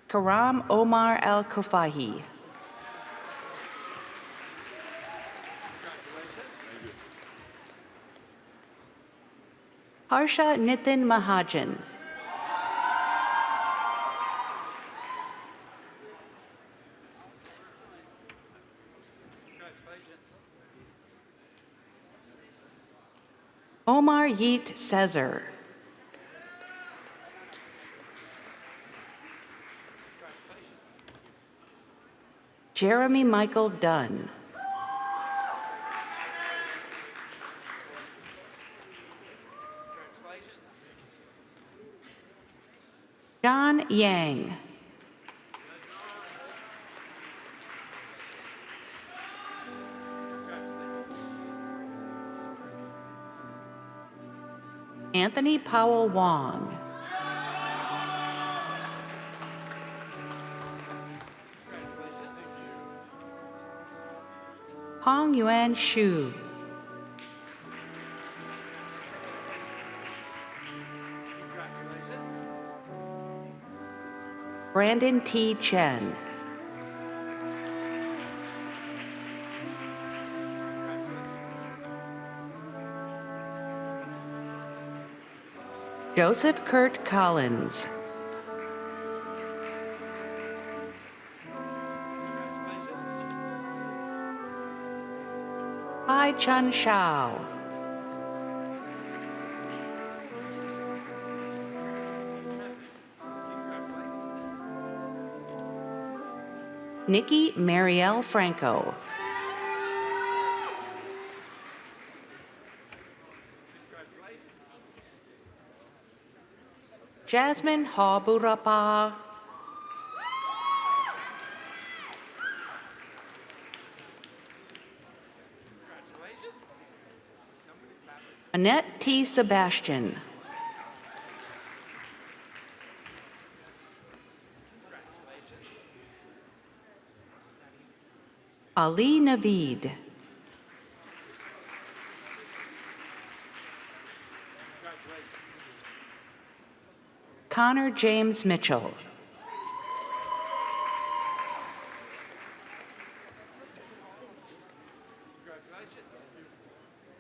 Karam Omar Al Kufahi. Harsha Nitin Mahajan. Omar Yeet Cesar. Jeremy Michael Dunn. John Yang. Anthony Powell Wong. Hong Yuan Shu. Brandon T. Chen. Joseph Kurt Collins. Kai Chun Shao. Nikki Marielle Franco. Jasmine Ha Burapa. Annette T. Sebastian. Ali Naveed. Connor James Mitchell.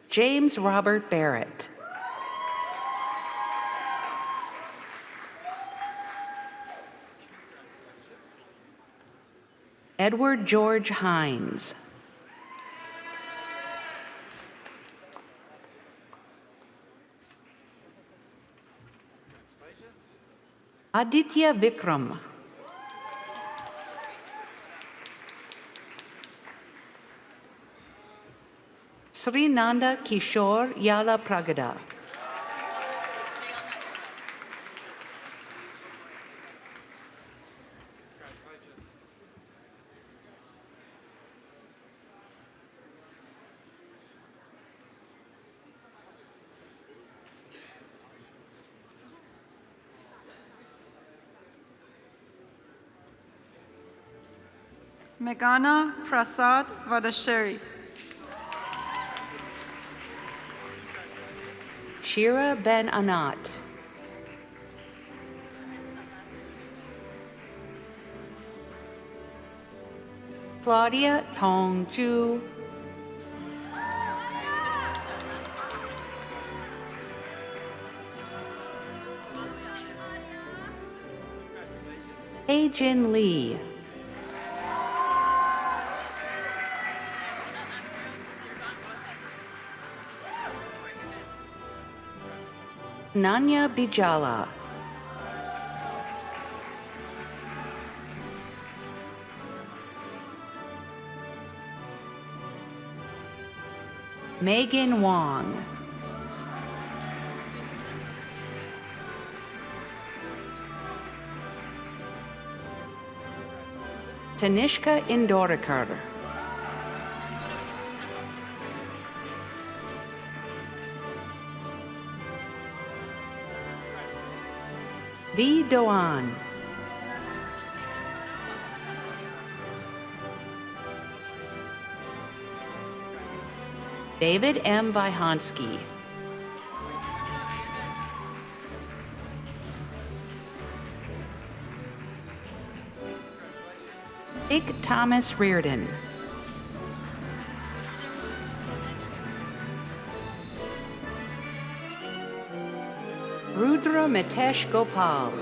James Robert Barrett. Edward George Hines. Aditya Vikram. Srinanda Kishore Yala Pragada. Meghana Prasad Vadasheri. Shira Ben Anat. Claudia Tong Ju. Jin Lee. Nanya Bijala. Megan Wong. Tanishka Indorikar. V. Doan. David M. Vyhansky. Dick Thomas Reardon. Rudra Mitesh Gopal.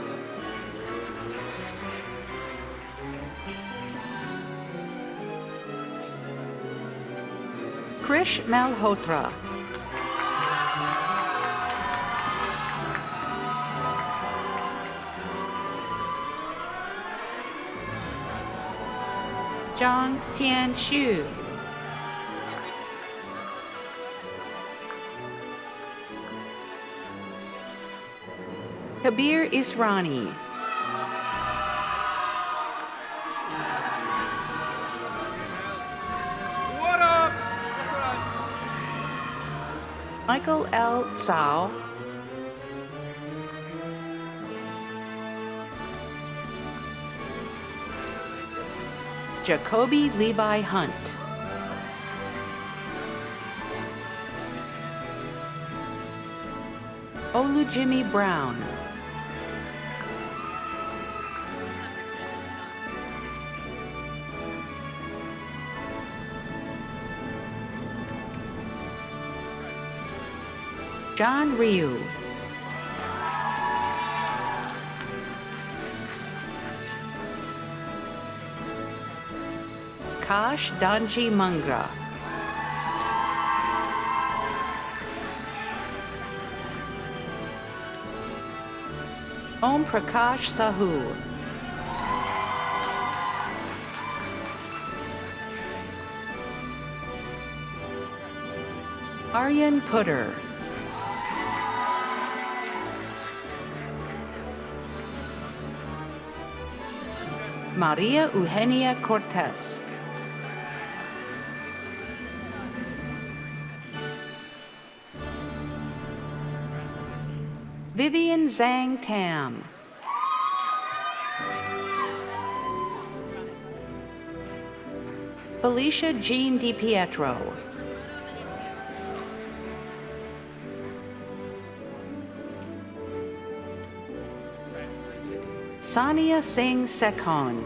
Krish Malhotra. Zhang Tianshu. Kabir Israni. What up? Michael L. Tsao. Jacoby Levi Hunt. Olu Jimmy Brown. John Ryu. Kash Danji Mangra. Om Prakash Sahu. Aryan Putter. Maria Eugenia Cortez. Vivian Zhang Tam. Felicia Jean DiPietro. Sania Singh Sekhon.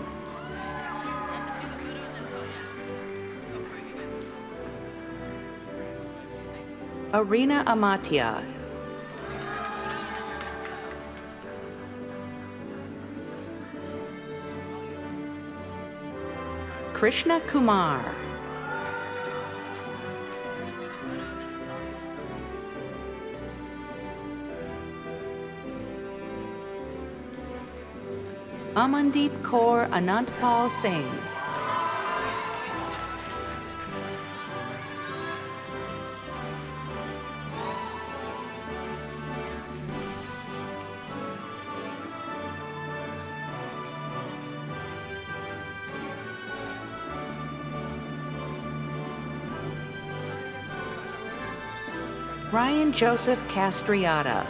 Arena Amatia. Krishna Kumar. Amandeep Kaur Anantpal Singh. Ryan Joseph Castriata.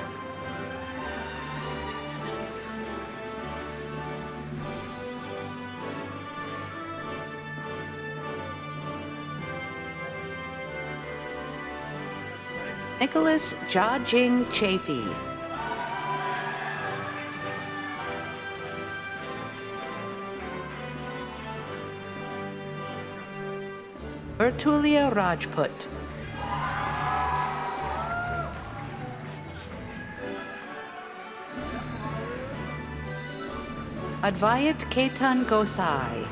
Nicholas Jia-Jing Chafee. Bertulia Rajput. Advayat Ketan Gosai.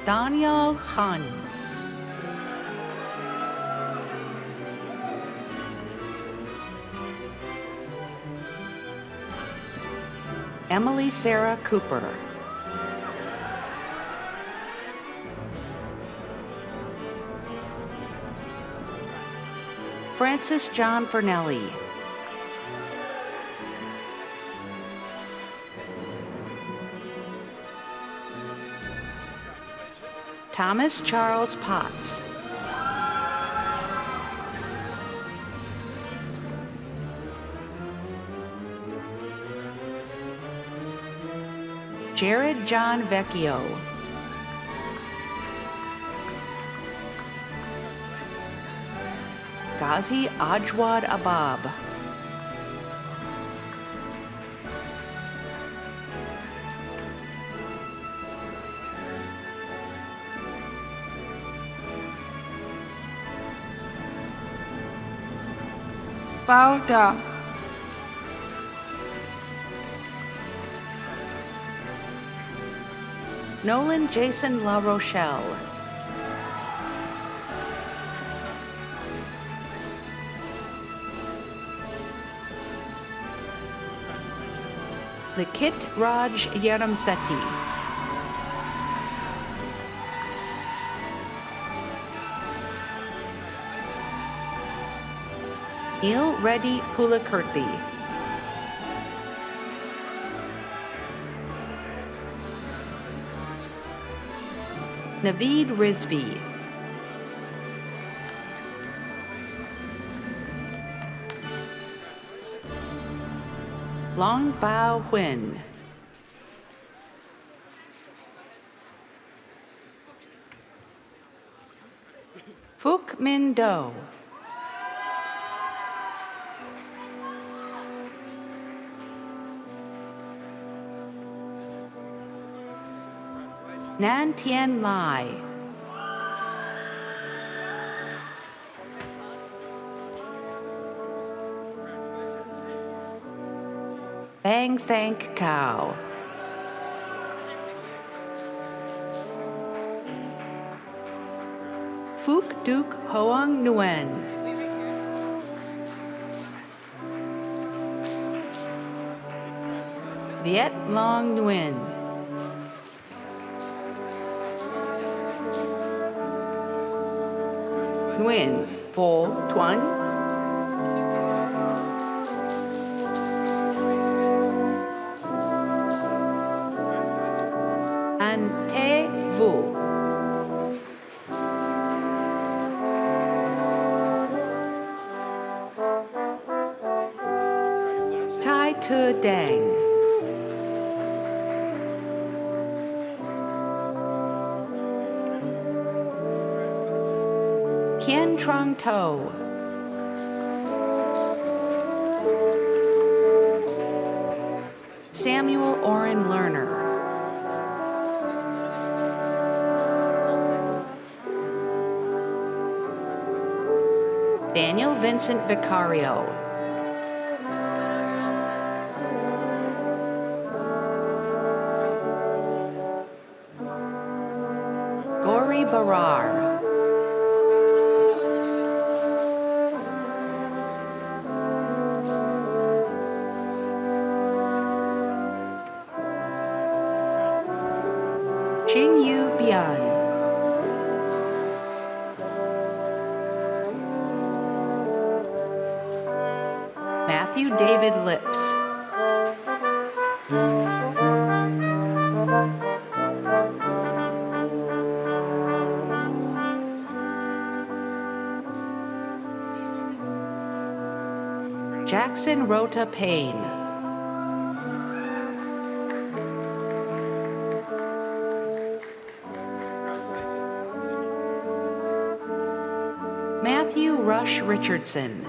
Daniel Khan. Emily Sarah Cooper. Francis John Fernelli. Thomas Charles Potts. Jared John Vecchio. Ghazi Ajwad Abab. Bao Da. Nolan Jason La Rochelle. Likit Raj Yaramseti. Neil Reddy Pulakirti. Naveed Rizvi. Long Bao Huynh. Phuc Minh Do. Nan Tien Lai. Bang Thank Cow. Fu Duke Hoang Nguyen. Viet Long Nguyen. Nguyen Vo Tuan. An Te Vu. Tai Tu Dang. Kien Trong To. Samuel Oren Lerner. Daniel Vincent Vicario. Gori Barar. Xing Yu Bian. Matthew David Lips. Jackson Rota Payne. Matthew Rush Richardson.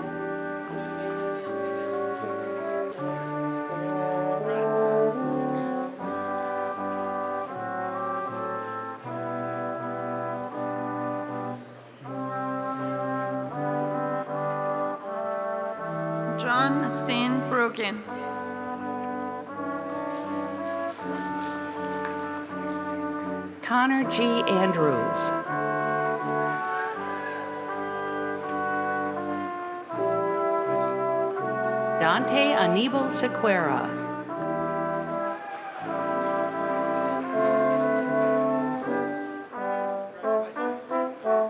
John Steen Bruggen. Connor G. Andrews. Dante Anibal Sequeira.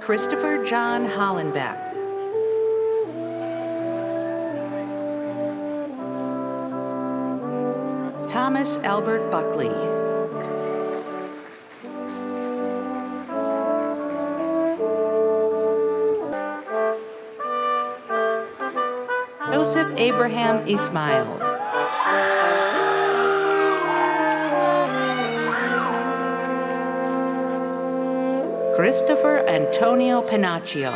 Christopher John Hollenbeck. Thomas Albert Buckley. Joseph Abraham Ismail. Christopher Antonio Pinacchio.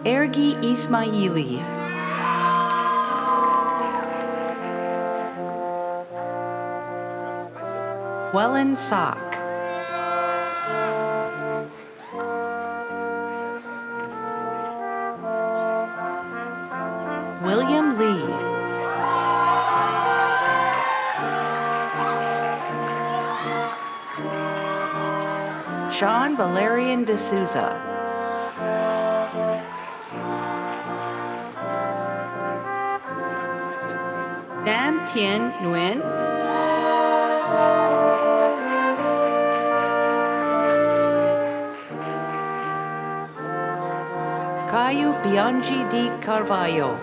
Ergi Ismaili. Wellen Sock. William Lee. Sean Valerian D'Souza. Nam Tien Nguyen. Caio Bianchi di Carvalho.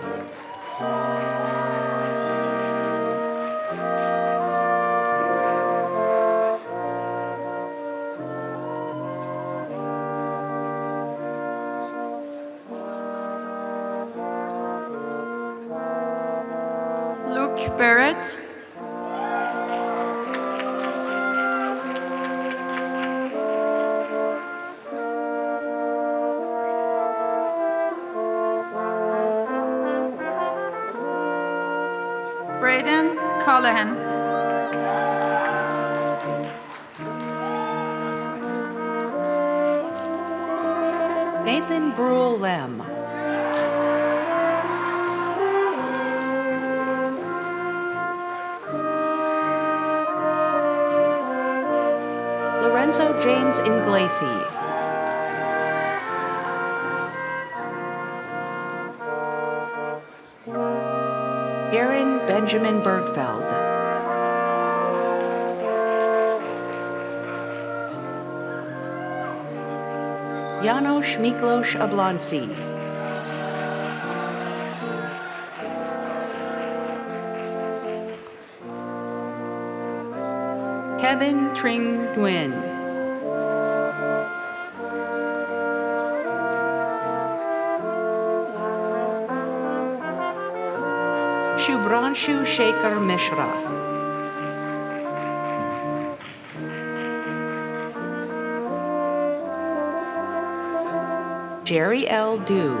Luke Barrett. Braden Callahan. Nathan Brule Lem. Lorenzo James Inglesi. Aaron Benjamin Bergfeld. Janos Miklos Oblonski. Kevin Tring Nguyen. Shubhranshu Shekhar Mishra. Jerry L. Dew.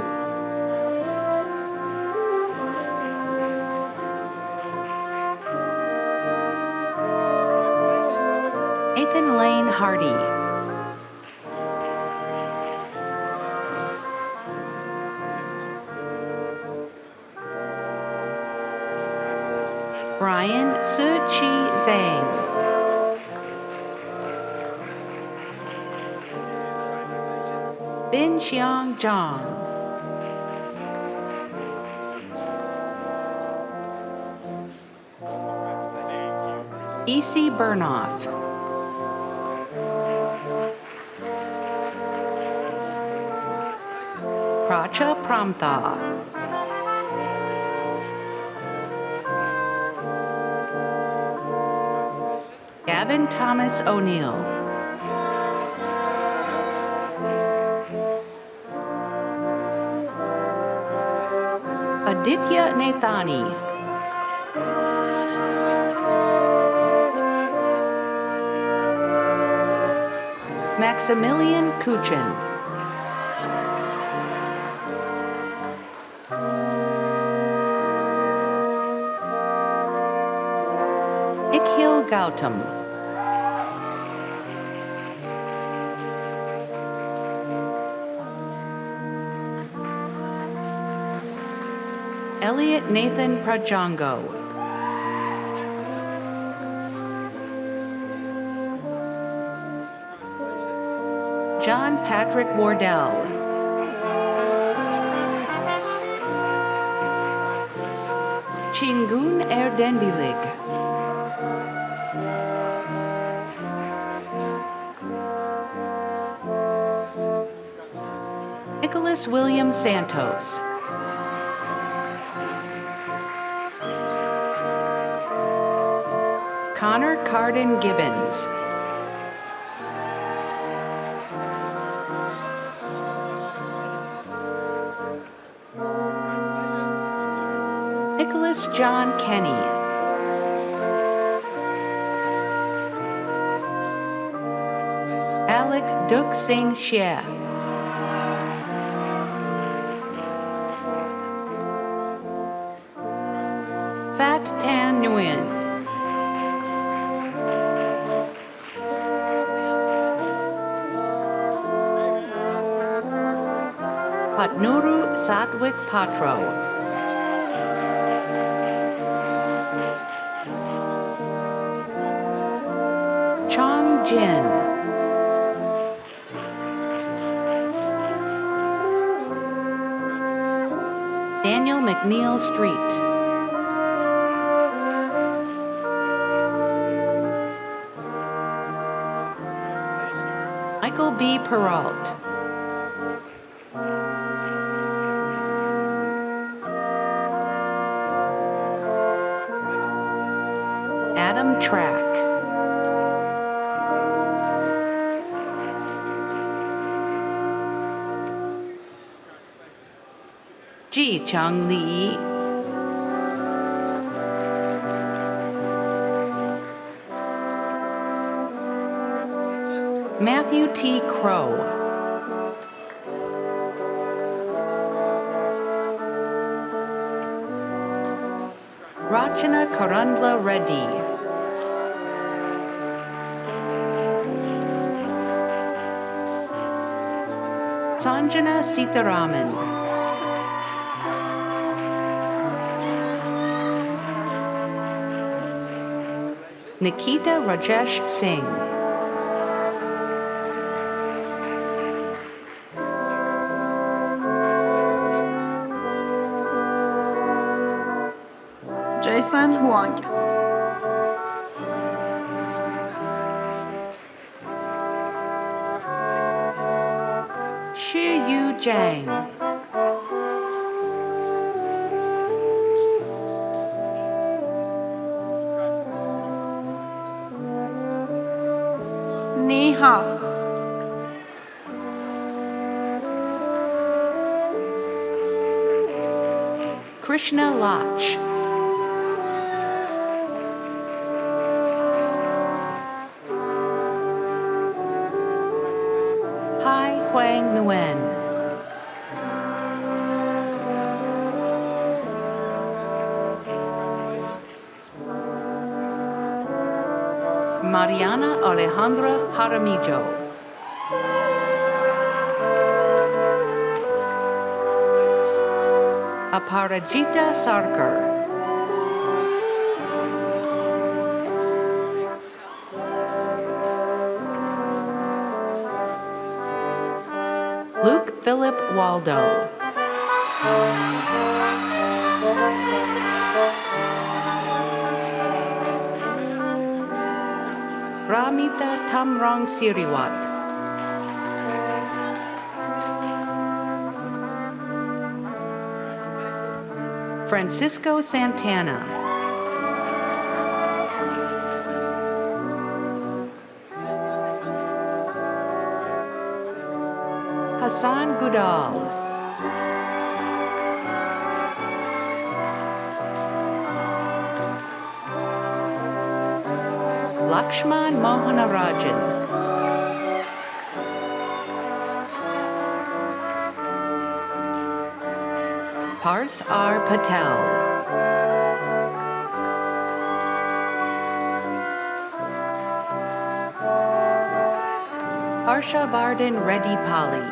Nathan Lane Hardy. Brian Su-Chi Zhang. Bin Xiang Zhang. E.C. Burnoff. Pracha Pramtha. Gavin Thomas O'Neill. Aditya Nathani. Maximilian Kuchin. Nikhil Gautam. Elliot Nathan Prajango. John Patrick Wardell. Chingun Erdenbilig. Nicholas William Santos. Connor Carden Gibbons. Nicholas John Kenny. Alec Duk Singh Shea. Fat Tan Nguyen. Patnuru Satwik Patro. Chong Jin. Daniel McNeil Street. Michael B. Peralt. Adam Track. Ji Chang Li. Matthew T. Crow. Rachana Karandla Reddy. Sanjana Sitaraman. Nikita Rajesh Singh. Hassan Huang. Shi Yu Zhang. Ni Hao. Krishna Lach. Hai Huang Nguyen. Mariana Alejandra Jaramillo. Aparajita Sarkar. Luke Philip Waldo. Ramita Tamrong Siriwat. Francisco Santana. Hassan Goodall. Lakshman Mohanarajan. Parth R. Patel. Harsha Vardhan Reddy Pali.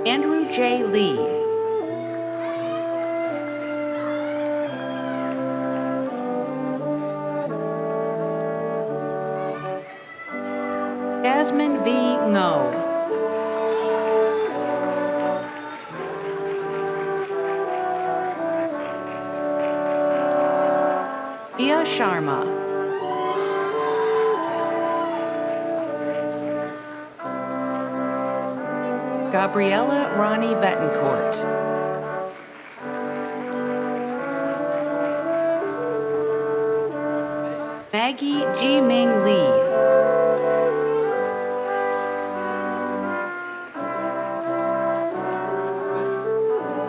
Andrew J. Lee. Jasmine V. Ngo. Pia Sharma. Gabriella Ronnie Betancourt. Maggie Ji Ming Lee.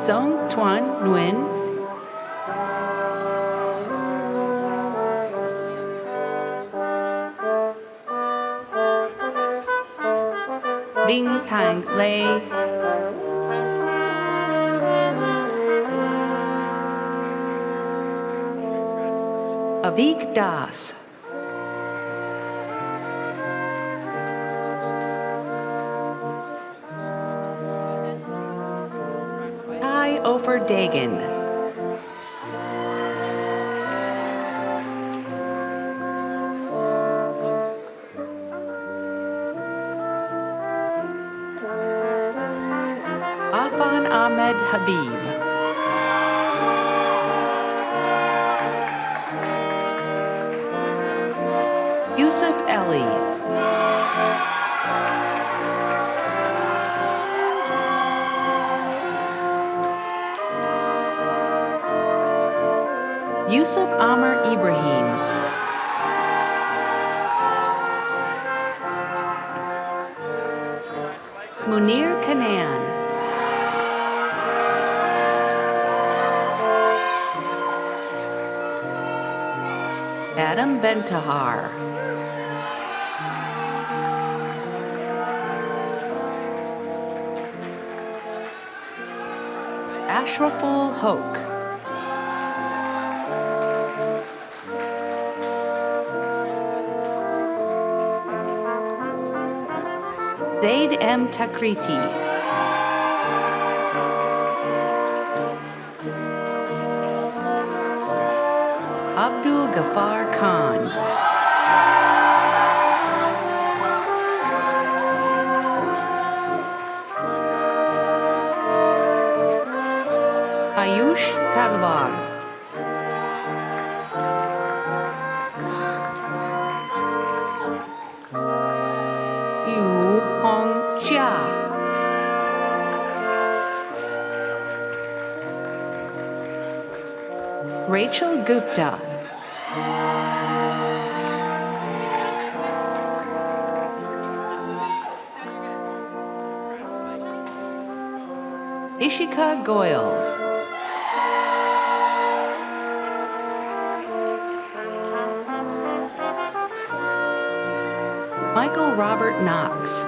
Song Tuan Nguyen. Vinh Thang Lê. Avik Das. Kai Ofer Dagan. Afan Ahmed Habib. Yusuf Ali. Yusuf Amr Ibrahim. Munir Kanan. Adam Bentahar. Ashraful Hoke. Zaid M. Takriti. Abdul Ghaffar Khan. Salvar. Yu Hong Chia. Rachel Gupta. Ishika Goyal. Michael Robert Knox.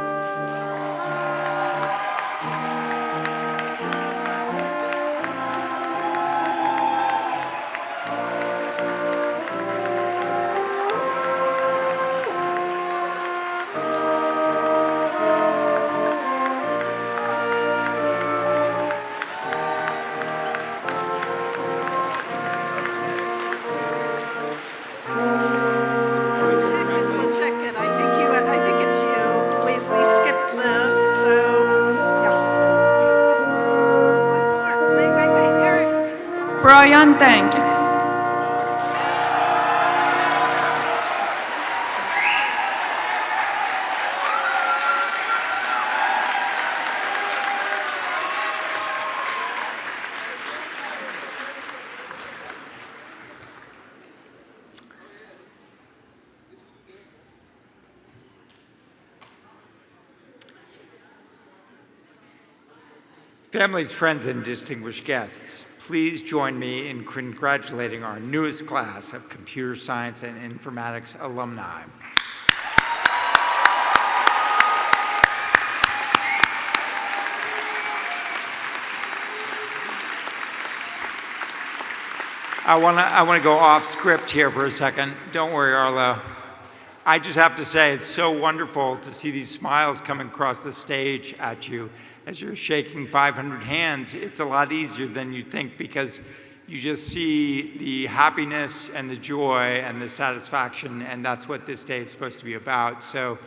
We'll check it. I think it's you. We skipped this, so yes. One more. Wait, Eric. Brian Deng. Families, friends, and distinguished guests, please join me in congratulating our newest class of Computer Science and Informatics alumni. I want to go off script here for a second. Don't worry, Arlo. I just have to say it's so wonderful to see these smiles coming across the stage at you as you're shaking 500 hands. It's a lot easier than you think because you just see the happiness and the joy and the satisfaction, and that's what this day is supposed to be about. So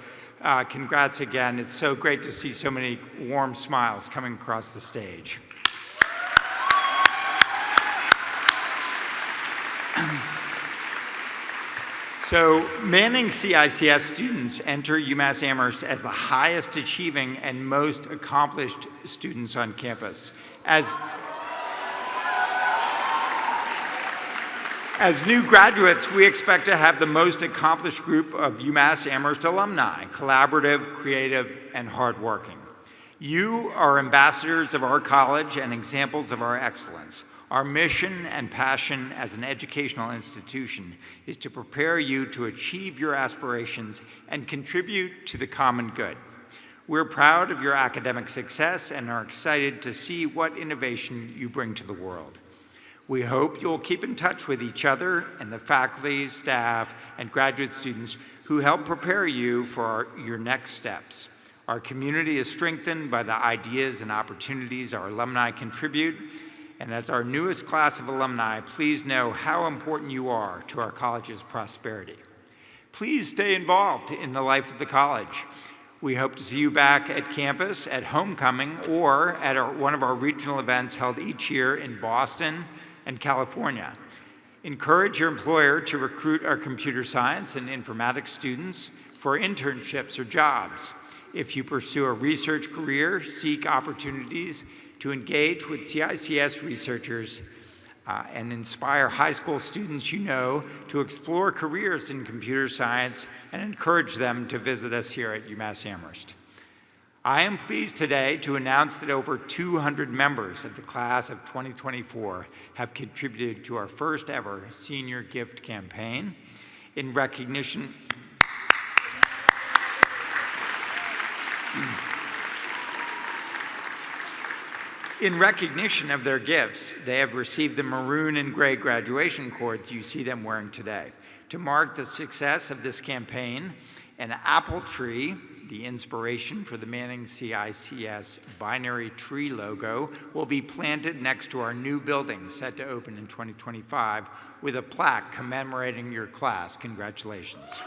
congrats again. It's so great to see so many warm smiles coming across the stage. So Manning CICS students enter UMass Amherst as the highest achieving and most accomplished students on campus. As new graduates, we expect to have the most accomplished group of UMass Amherst alumni, collaborative, creative, and hardworking. You are ambassadors of our college and examples of our excellence. Our mission and passion as an educational institution is to prepare you to achieve your aspirations and contribute to the common good. We're proud of your academic success and are excited to see what innovation you bring to the world. We hope you'll keep in touch with each other and the faculty, staff, and graduate students who help prepare you for your next steps. Our community is strengthened by the ideas and opportunities our alumni contribute. And as our newest class of alumni, please know how important you are to our college's prosperity. Please stay involved in the life of the college. We hope to see you back at campus at homecoming or at one of our regional events held each year in Boston and California. Encourage your employer to recruit our computer science and informatics students for internships or jobs. If you pursue a research career, seek opportunities to engage with CICS researchers and inspire high school students you know to explore careers in computer science and encourage them to visit us here at UMass Amherst. I am pleased today to announce that over 200 members of the class of 2024 have contributed to our first ever senior gift campaign in recognition of their gifts, they have received the maroon and gray graduation cords you see them wearing today. To mark the success of this campaign, an apple tree, the inspiration for the Manning CICS binary tree logo, will be planted next to our new building set to open in 2025 with a plaque commemorating your class. Congratulations.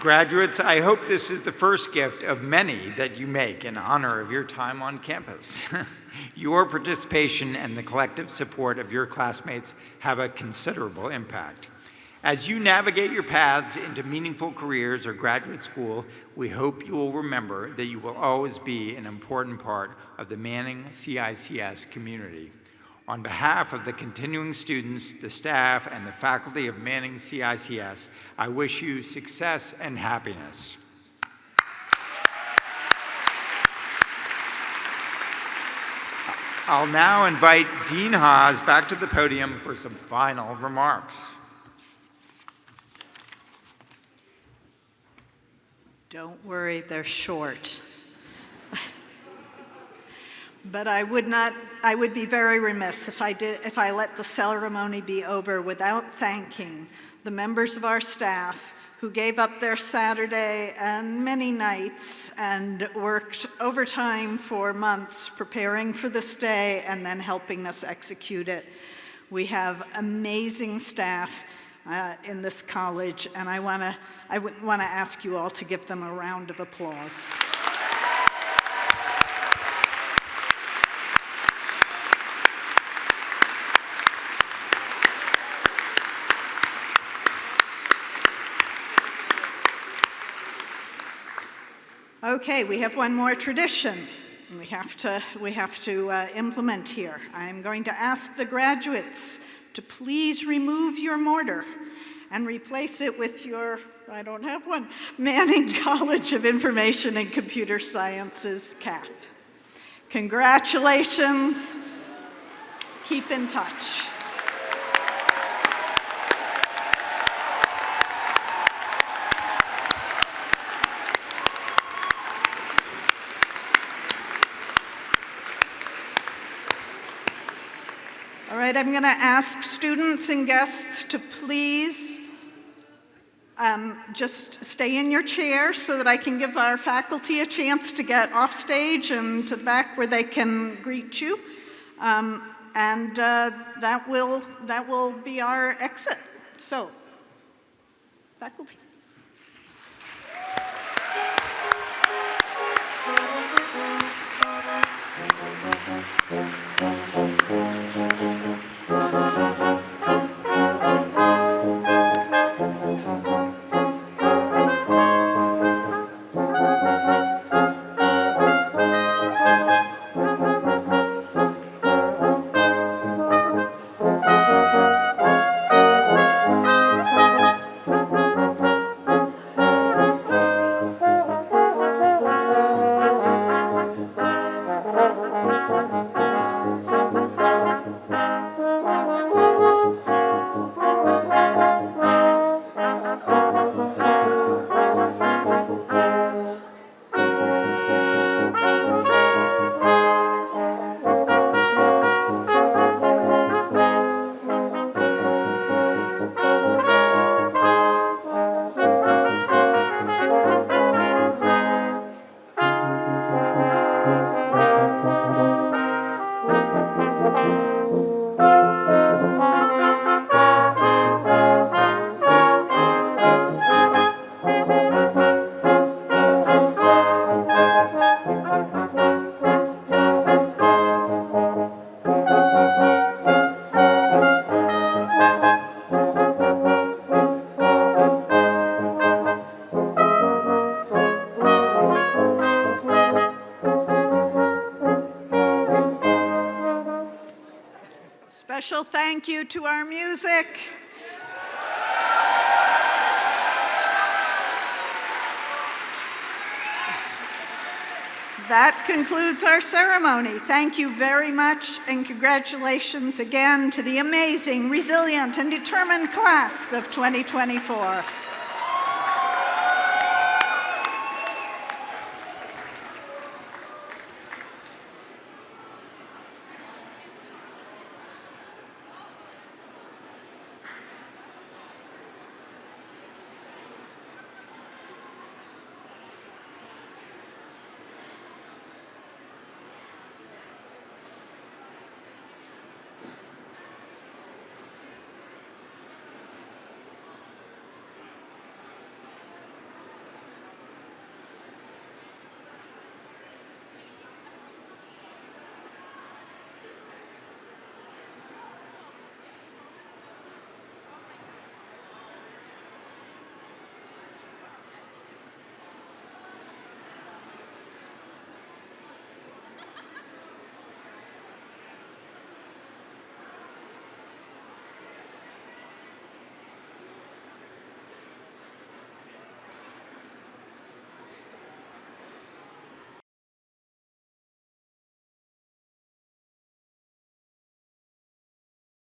Graduates, I hope this is the first gift of many that you make in honor of your time on campus. Your participation and the collective support of your classmates have a considerable impact. As you navigate your paths into meaningful careers or graduate school, we hope you will remember that you will always be an important part of the Manning CICS community. On behalf of the continuing students, the staff, and the faculty of Manning CICS, I wish you success and happiness. I'll now invite Dean Haas back to the podium for some final remarks. Don't worry, they're short. But I would be very remiss if I let the ceremony be over without thanking the members of our staff who gave up their Saturday and many nights and worked overtime for months preparing for this day and then helping us execute it. We have amazing staff in this college, and I want to ask you all to give them a round of applause. Okay, we have one more tradition we have to implement here. I'm going to ask the graduates to please remove your mortar and replace it with your, I don't have one, Manning College of Information and Computer Sciences cap. Congratulations. Keep in touch. All right, I'm going to ask students and guests to please just stay in your chairs so that I can give our faculty a chance to get off stage and to the back where they can greet you. That will be our exit. So, faculty. Special thank you to our music. That concludes our ceremony. Thank you very much, and congratulations again to the amazing, resilient, and determined class of 2024.